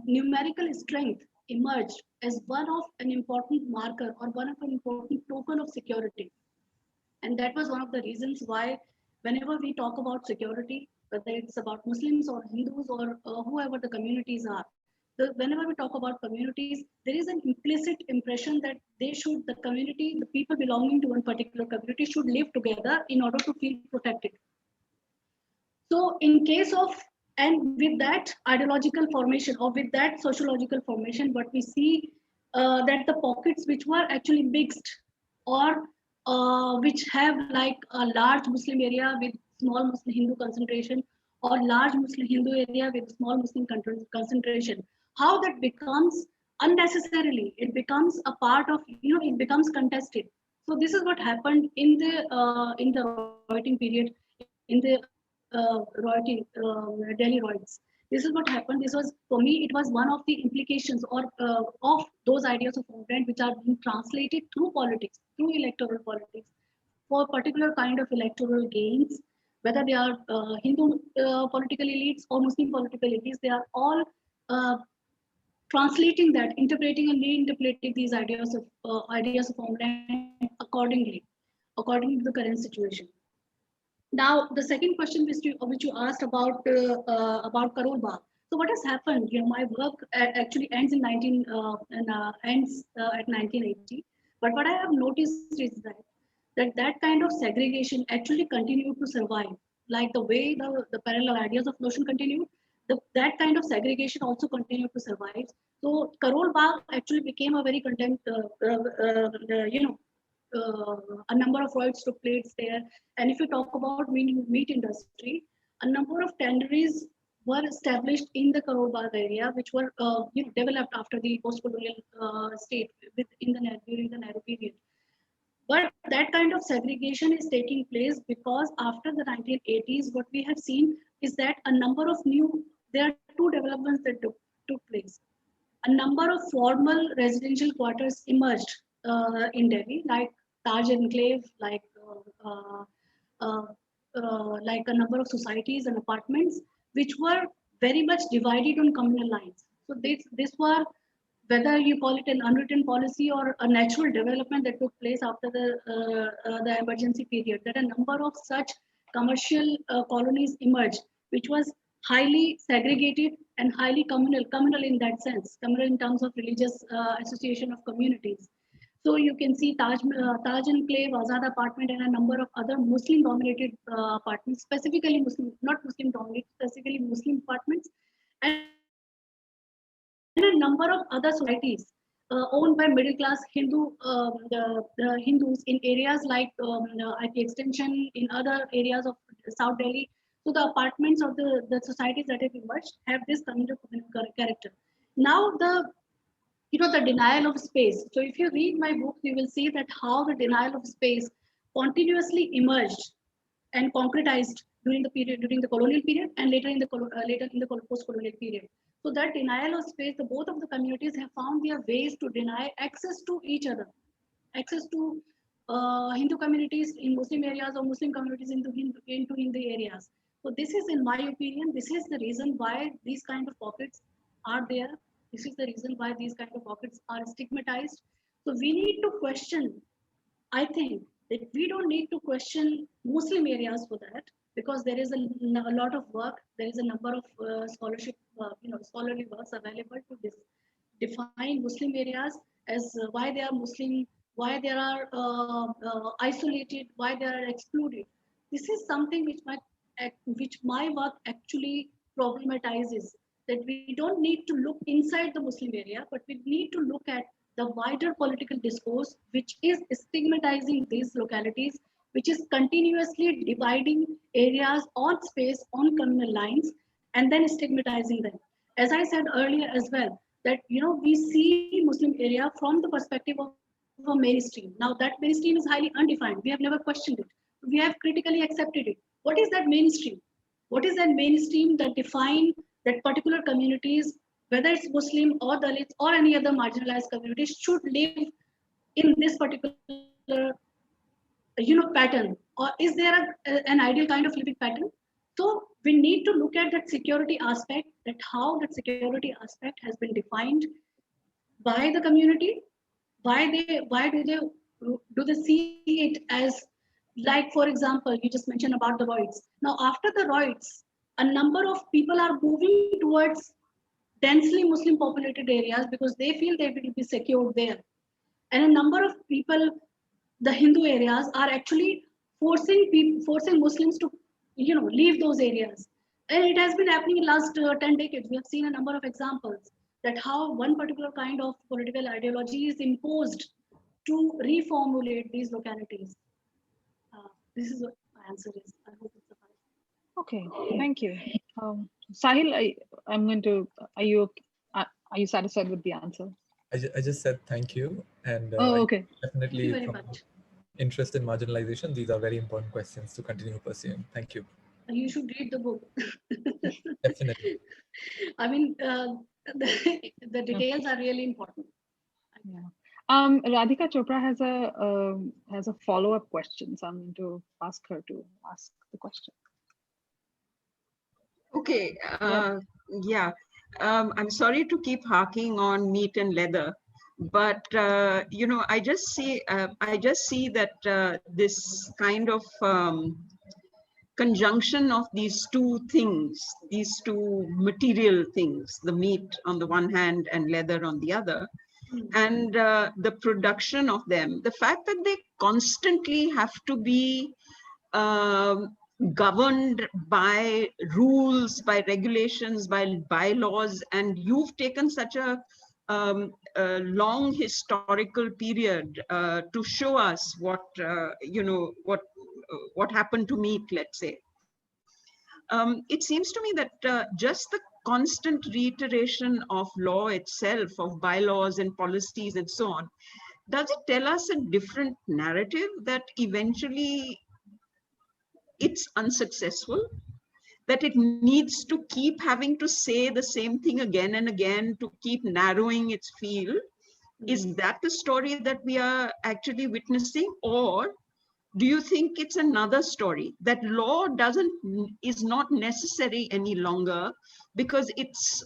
numerical strength emerged as one of an important marker or one of an important token of security. And that was one of the reasons why whenever we talk about security, whether it's about Muslims or Hindus or whoever the communities are, whenever we talk about communities, there is an implicit impression that the community, the people belonging to one particular community should live together in order to feel protected. So in case of, and with that ideological formation or with that sociological formation, what we see that the pockets which were actually mixed or which have like a large Muslim area with small Muslim Hindu concentration or large Muslim Hindu area with small Muslim concentration, how that becomes unnecessarily, it becomes a part of, it becomes contested. So this is what happened in the writing period, in the Delhi Reut's. This is what happened. This was, for me, it was one of the implications or of those ideas of movement which are being translated through politics, through electoral politics, for particular kind of electoral gains, whether they are Hindu political elites or Muslim political elites, they are all translating that, interpreting and reinterpreting these ideas of homeland according to the current situation. Now, the second question which you asked about Karol Bagh. So what has happened? My work actually ends in ends at 1980. But what I have noticed is that kind of segregation actually continued to survive, like the way the parallel ideas of notion continued. That kind of segregation also continued to survive. So Karol Bagh actually became a very a number of Reuts took place there. And if you talk about meat industry, a number of tanneries were established in the Karol Bagh area, which were developed after the post-colonial state during the Nehru period. But that kind of segregation is taking place because after the 1980s, what we have seen is that there are two developments that took place. A number of formal residential quarters emerged in Delhi, like Taj Enclave, like a number of societies and apartments, which were very much divided on communal lines. So this were, whether you call it an unwritten policy or a natural development that took place after the emergency period, that a number of such commercial colonies emerged, which was highly segregated and highly communal in that sense, communal in terms of religious association of communities. So you can see Taj Enclave, Azad apartment, and a number of other Muslim-dominated apartments, specifically Muslim, not Muslim-dominated, specifically Muslim apartments, and a number of other societies owned by middle-class Hindu, the Hindus in areas like IP Extension, in other areas of South Delhi. So the apartments of the societies that have emerged have this kind of character. Now the denial of space. So if you read my book, you will see that how the denial of space continuously emerged and concretized during the colonial period, and later in the post-colonial period. So that denial of space, both of the communities have found their ways to deny access to each other, access to Hindu communities in Muslim areas or Muslim communities into Hindu areas. So this is, in my opinion, this is the reason why these kind of pockets are there. This is the reason why these kind of pockets are stigmatized. So we need to question, I think, that we don't need to question Muslim areas for that, because there is a lot of work, there is a number of scholarly works available to define Muslim areas as why they are Muslim, why they are isolated, why they are excluded. This is something which my work actually problematizes, that we don't need to look inside the Muslim area, but we need to look at the wider political discourse, which is stigmatizing these localities, which is continuously dividing areas on space, on communal lines, and then stigmatizing them. As I said earlier as well, that we see Muslim area from the perspective of a mainstream. Now that mainstream is highly undefined. We have never questioned it. We have critically accepted it. What is that mainstream? What is that mainstream that define that particular communities, whether it's Muslim or Dalits or any other marginalized communities, should live in this particular pattern, or is there an ideal kind of living pattern? So we need to look at that security aspect, that how that security aspect has been defined by the community. Why do they see it as, like, for example, you just mentioned about the Roids. Now after the Roids, a number of people are moving towards densely Muslim populated areas because they feel they will be secured there. And a number of people, the Hindu areas, are actually forcing Muslims to leave those areas. And it has been happening in the last 10 decades. We have seen a number of examples that how one particular kind of political ideology is imposed to reformulate these localities. This is what my answer is. I hope it's sufficient. Okay, thank you. Sahil, I'm going to, are you satisfied with the answer? I just said thank you, and okay. Definitely Thank you very from much. interest in marginalization, these are very important questions to continue pursuing. Thank you. You should read the book. Definitely. I mean, the details are really important. Yeah. Radhika Chopra has a follow-up question, so I'm going to ask her to ask the question. Okay. Yeah. I'm sorry to keep harking on meat and leather, but I just see that this kind of conjunction of these two things, these two material things, the meat on the one hand and leather on the other, and the production of them, the fact that they constantly have to be governed by rules, by regulations, by bylaws, and you've taken such a long historical period to show us what happened to meat, let's say. It seems to me that just the constant reiteration of law itself, of bylaws and policies and so on, does it tell us a different narrative that eventually it's unsuccessful, that it needs to keep having to say the same thing again and again to keep narrowing its field? Is that the story that we are actually witnessing? Or do you think it's another story, that law is not necessary any longer because its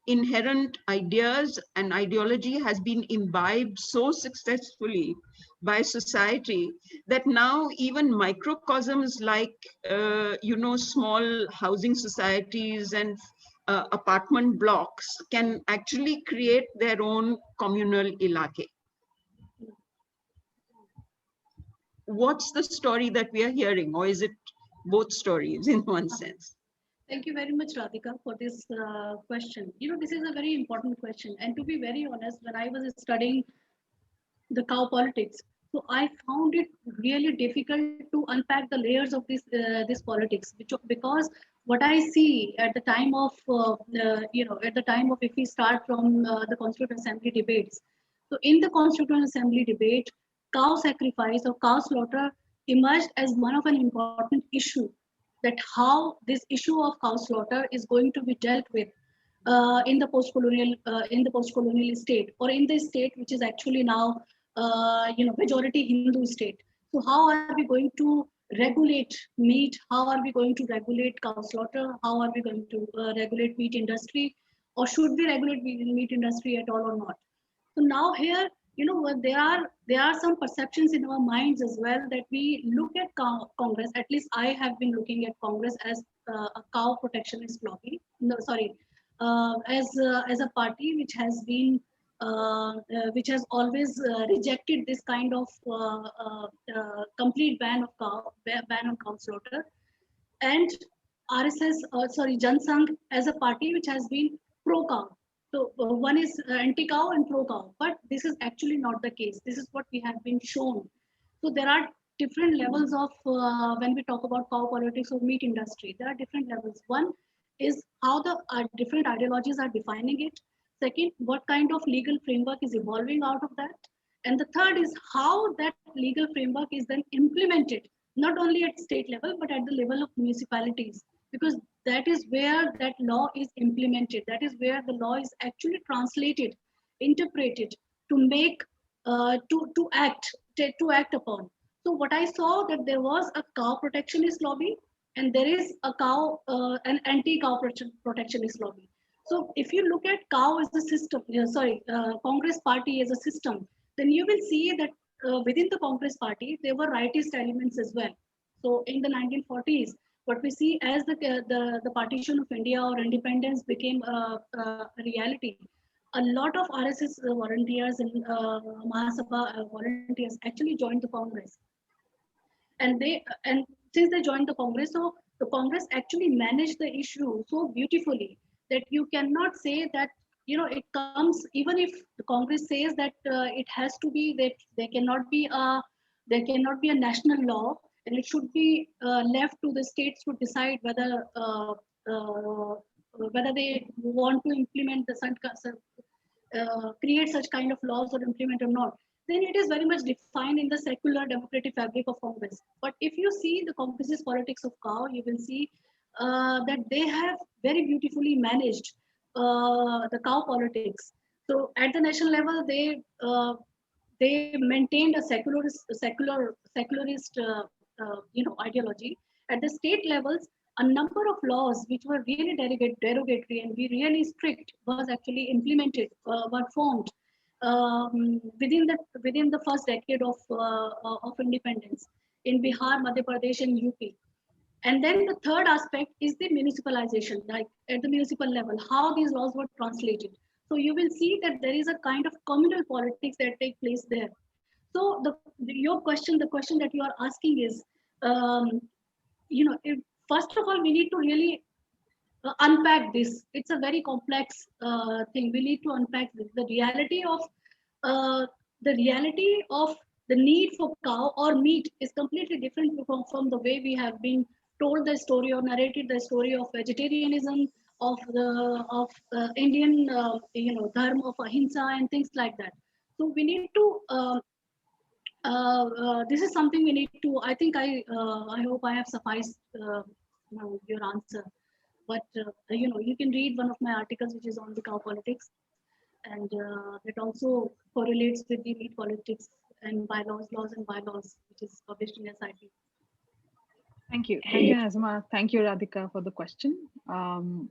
inherent ideas and ideology has been imbibed so successfully by society that now even microcosms like small housing societies and apartment blocks can actually create their own communal ilake? what's the story that we are hearing, or is it both stories in one sense? Thank you very much, Radhika, for this question. This is a very important question. And to be very honest, when I was studying the cow politics, so I found it really difficult to unpack the layers of this politics, because what I see at the time of at the time of, if we start from the Constituent Assembly debates, so in the Constituent Assembly debate, cow sacrifice or cow slaughter emerged as one of an important issue, that how this issue of cow slaughter is going to be dealt with in the post-colonial state, or in the state which is actually now majority Hindu state. So how are we going to regulate meat? How are we going to regulate cow slaughter? How are we going to regulate meat industry? Or should we regulate meat industry at all or not? So now here, there are some perceptions in our minds as well, that we look at Congress. At least I have been looking at Congress as a cow protectionist lobby. No, sorry, as a party which has always rejected this kind of complete ban on cow slaughter, and RSS, Jan Sangh as a party which has been pro-cow. So one is anti-cow and pro-cow, but this is actually not the case. This is what we have been shown. So there are different levels of, when we talk about cow politics or meat industry, there are different levels. One is how the different ideologies are defining it. Second, what kind of legal framework is evolving out of that. And the third is how that legal framework is then implemented, not only at state level, but at the level of municipalities, because that is where that law is implemented. That is where the law is actually translated, interpreted, to make, to act upon. So what I saw, that there was a cow protectionist lobby, and there is a an anti-cow protectionist lobby. So if you look at cow as a system, Congress party as a system, then you will see that within the Congress party, there were rightist elements as well. So in the 1940s, what we see as the partition of India or independence became a reality, a lot of RSS volunteers and Mahasabha volunteers actually joined the Congress. And since they joined the Congress, so the Congress actually managed the issue so beautifully that you cannot say that, it comes, even if the Congress says that it has to be, that there cannot be a national law, and it should be left to the states to decide whether they want to implement create such kind of laws or implement or not. Then it is very much defined in the secular democratic fabric of Congress. But if you see the Congress's politics of cow, you will see that they have very beautifully managed the cow politics. So at the national level, they maintained a secularist ideology. At the state levels, a number of laws which were really derogatory and really strict was actually implemented, were formed within the first decade of independence in Bihar, Madhya Pradesh, and UP. And then the third aspect is the municipalization, like at the municipal level, how these laws were translated. So you will see that there is a kind of communal politics that take place there. So the question that you are asking is, first of all, we need to really unpack this. It's a very complex thing. We need to unpack the reality of the need for cow or meat is completely different from the way we have been told the story or narrated the story of vegetarianism, of Indian dharma of ahimsa and things like that. So we need to this is something we need to, I think I hope I have sufficed your answer. But you can read one of my articles which is on the cow politics, and it also correlates with the meat politics and laws and bylaws, which is published in SIP. Thank you, Nazima. Thank you, Radhika, for the question. Do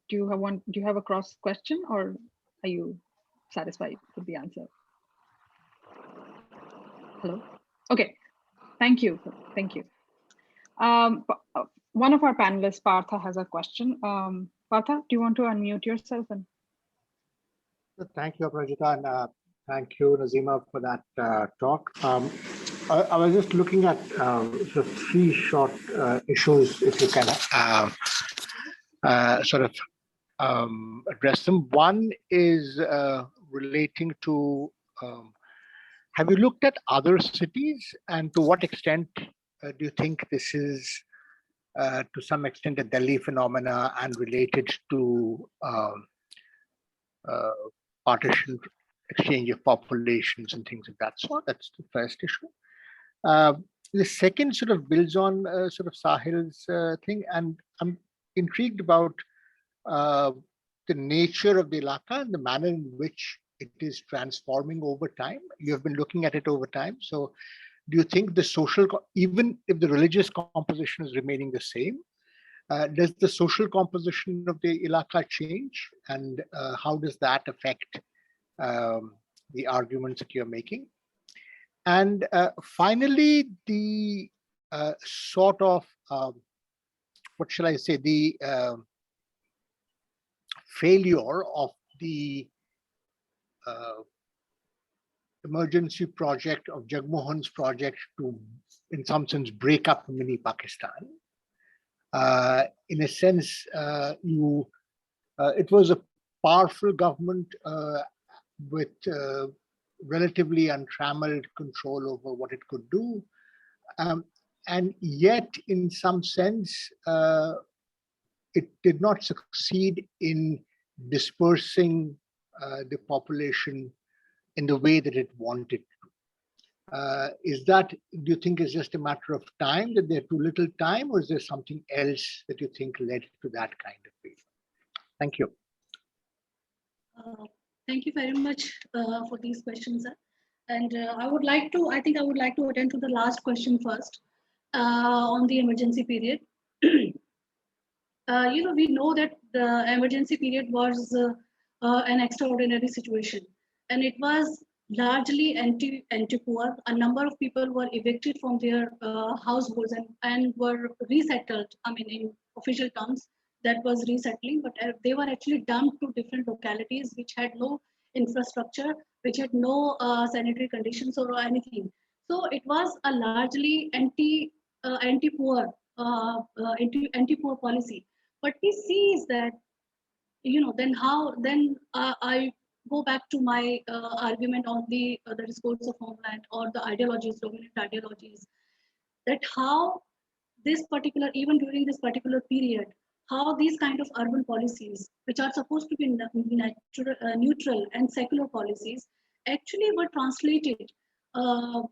you have a cross question, or are you satisfied with the answer? Hello. Okay. Thank you. One of our panelists, Partha, has a question. Partha, do you want to unmute yourself? And thank you, Aparajita, and thank you, Nazima, for that talk. I was just looking at sort of three short issues, if you can sort of address them. One is relating to, have you looked at other cities, and to what extent do you think this is to some extent a Delhi phenomena and related to partition, exchange of populations and things of that sort? That's the first issue. The second sort of builds on sort of Sahil's thing, and I'm intrigued about the nature of the Ilaka and the manner in which it is transforming over time. You have been looking at it over time. So do you think the social, even if the religious composition is remaining the same, does the social composition of the Ilaka change? And how does that affect the arguments that you're making? And finally, the sort of, what shall I say, the failure of the emergency project of Jagmohan's project to, in some sense, break up mini Pakistan. In a sense, it was a powerful government with relatively untrammeled control over what it could do. And yet, in some sense, it did not succeed in dispersing the population in the way that it wanted to. Is that, do you think, is just a matter of time, that there's too little time, or is there something else that you think led to that kind of failure? Thank you. Thank you very much for these questions, sir. And I would like to attend to the last question first on the emergency period. We know that the emergency period was an extraordinary situation, and it was largely anti-poor. A number of people were evicted from their households and were resettled. I mean, in official terms, that was resettling, but they were actually dumped to different localities which had no infrastructure, which had no sanitary conditions or anything. So it was a largely anti-poor policy. What we see is that, then I go back to my argument on the discourse of homeland or the ideologies, dominant ideologies, that how this particular, even during this particular period, how these kind of urban policies, which are supposed to be neutral and secular policies, actually were translated or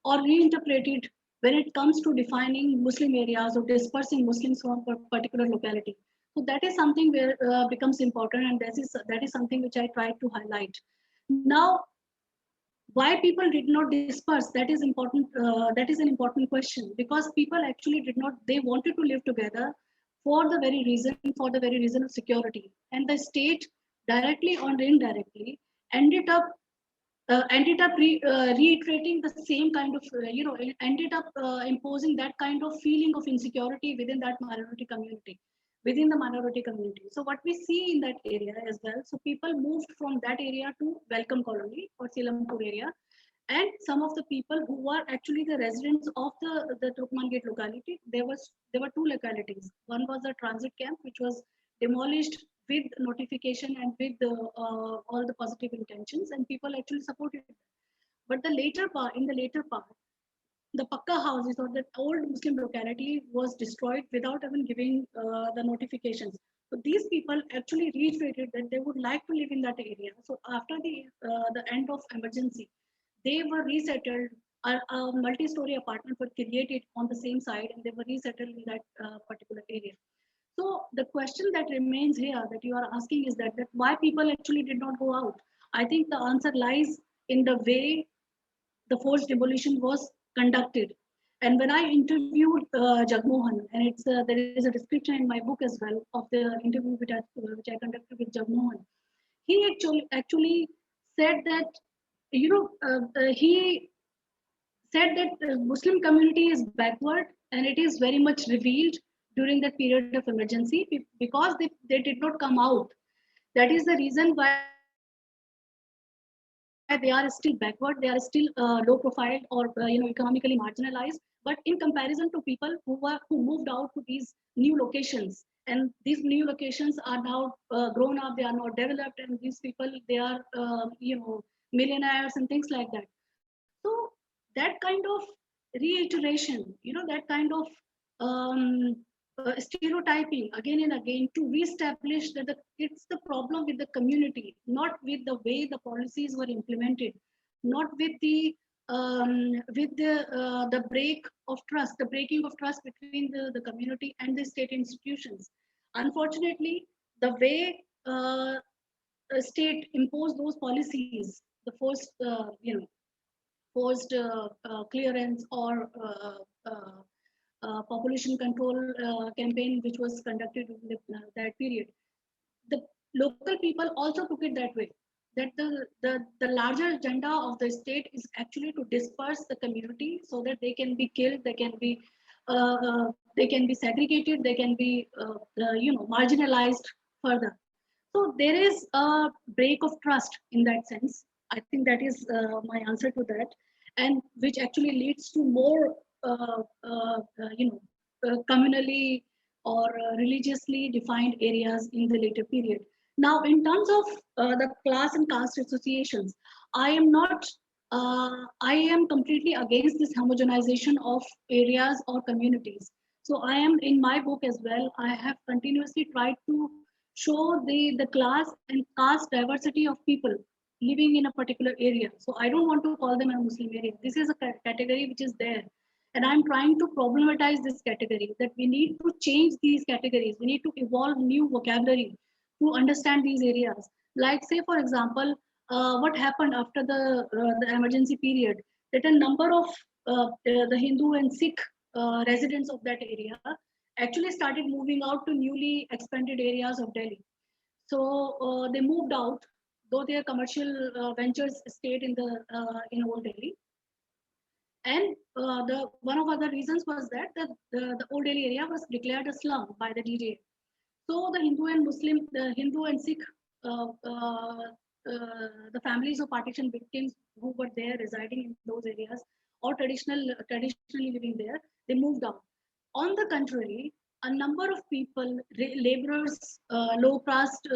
reinterpreted when it comes to defining Muslim areas or dispersing Muslims from a particular locality. So that is something where becomes important, and that is something which I tried to highlight. Now, why people did not disperse, that is important. That is an important question, because people actually did not. They wanted to live together for the very reason of security, and the state, directly or indirectly, ended up reiterating the same kind of, ended up imposing that kind of feeling of insecurity within that minority community, within the minority community. So what we see in that area as well, so people moved from that area to Welcome Colony or Silampur area, and some of the people who were actually the residents of the Turkman Gate locality, there were two localities. One was a transit camp, which was demolished with notification and with all the positive intentions, and people actually supported it. But in the later part, the Pakka houses or the old Muslim locality was destroyed without even giving the notifications. So these people actually reiterated that they would like to live in that area. So after the end of emergency, they were resettled. A multi-story apartment were created on the same side, and they were resettled in that particular area. So the question that remains here that you are asking is that why people actually did not go out. I think the answer lies in the way the forced demolition was conducted. And when I interviewed Jagmohan, and there is a description in my book as well of the interview which I conducted with Jagmohan, he actually said that, he said that the Muslim community is backward, and it is very much revealed during that period of emergency because they did not come out. That is the reason why they are still backward, they are still low profile or economically marginalized. But in comparison to people who moved out to these new locations, and these new locations are now grown up, they are now developed, and these people, they are millionaires and things like that. So that kind of reiteration, that kind of stereotyping again and again to reestablish that it's the problem with the community, not with the way the policies were implemented, not with the breaking of trust between the community and the state institutions. Unfortunately, the way state imposed those policies, the forced clearance or population control campaign which was conducted in that period, the local people also took it that way, that the larger agenda of the state is actually to disperse the community so that they can be killed, they can be segregated, they can be marginalized further. So there is a break of trust in that sense. I think that is my answer to that, and which actually leads to more communally or religiously defined areas in the later period. Now, in terms of the class and caste associations, I am completely against this homogenization of areas or communities. So I am, in my book as well, I have continuously tried to show the class and caste diversity of people living in a particular area. So I don't want to call them a Muslim area. This is a category which is there. And I'm trying to problematize this category, that we need to change these categories. We need to evolve new vocabulary to understand these areas. Like, say, for example, what happened after the emergency period, that a number of the Hindu and Sikh residents of that area actually started moving out to newly expanded areas of Delhi. So they moved out, though their commercial ventures stayed in Old Delhi. And the one of other reasons was that the Old Delhi area was declared a slum by the DGA. So the Hindu and Sikh, the families of partition victims who were there residing in those areas or traditionally living there, they moved out. On the contrary, a number of people, laborers, low caste,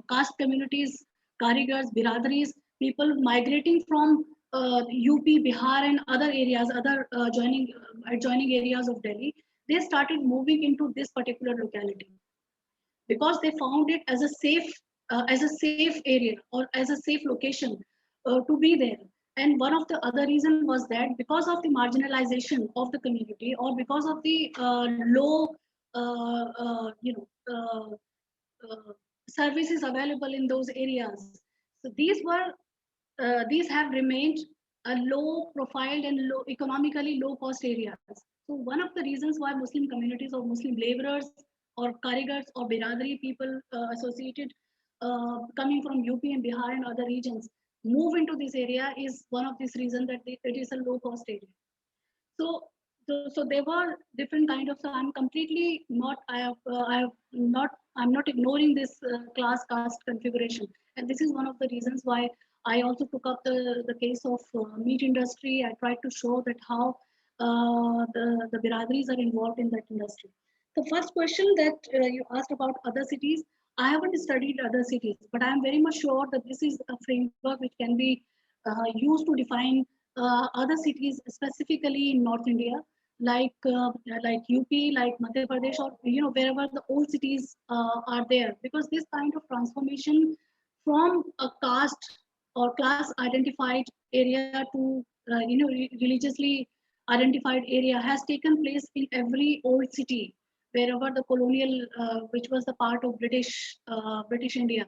caste communities, karigars, biradaris, people migrating from UP, Bihar, and other areas, other adjoining areas of Delhi, they started moving into this particular locality because they found it as a safe area or as a safe location to be there. And one of the other reasons was that because of the marginalization of the community or because of the low services available in those areas, so these have remained a low profile and economically low cost areas. So one of the reasons why Muslim communities or Muslim laborers or karigars or biradari people associated coming from UP and Bihar and other regions move into this area is one of these reasons that it is a low cost area. So there were different kind of. So I'm completely not. I'm not ignoring this class caste configuration, and this is one of the reasons why I also took up the case of meat industry. I tried to show that how the biradaris are involved in that industry. The first question that you asked about other cities, I haven't studied other cities, but I'm very much sure that this is a framework which can be used to define other cities, specifically in North India, like UP, like Madhya Pradesh, or wherever the old cities are there, because this kind of transformation from a caste or class identified area to religiously identified area has taken place in every old city wherever the colonial which was the part of British India.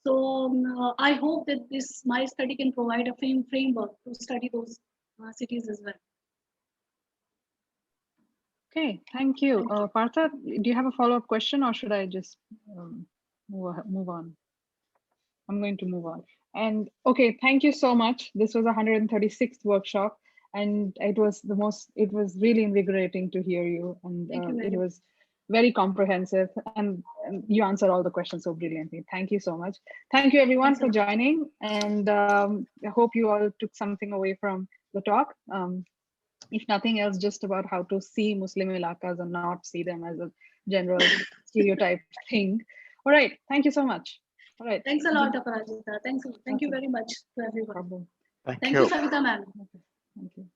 So I hope that my study can provide a framework to study those cities as well. Okay, thank you. Partha, do you have a follow-up question or should I just move on? I'm going to move on. And okay, thank you so much. This was 136th workshop and it was really invigorating to hear you. And it was very comprehensive, and you answer all the questions so brilliantly. Thank you so much. Thank you everyone Thanks a for lot. joining, and I hope you all took something away from the talk. If nothing else, just about how to see Muslim ilakas and not see them as a general stereotype thing. All right, thank you so much. All right. Thanks a lot, Aparajita. Thank you Okay. very much to No everyone. problem. Thank Thank you. you, Savita ma'am. Okay. Thank you.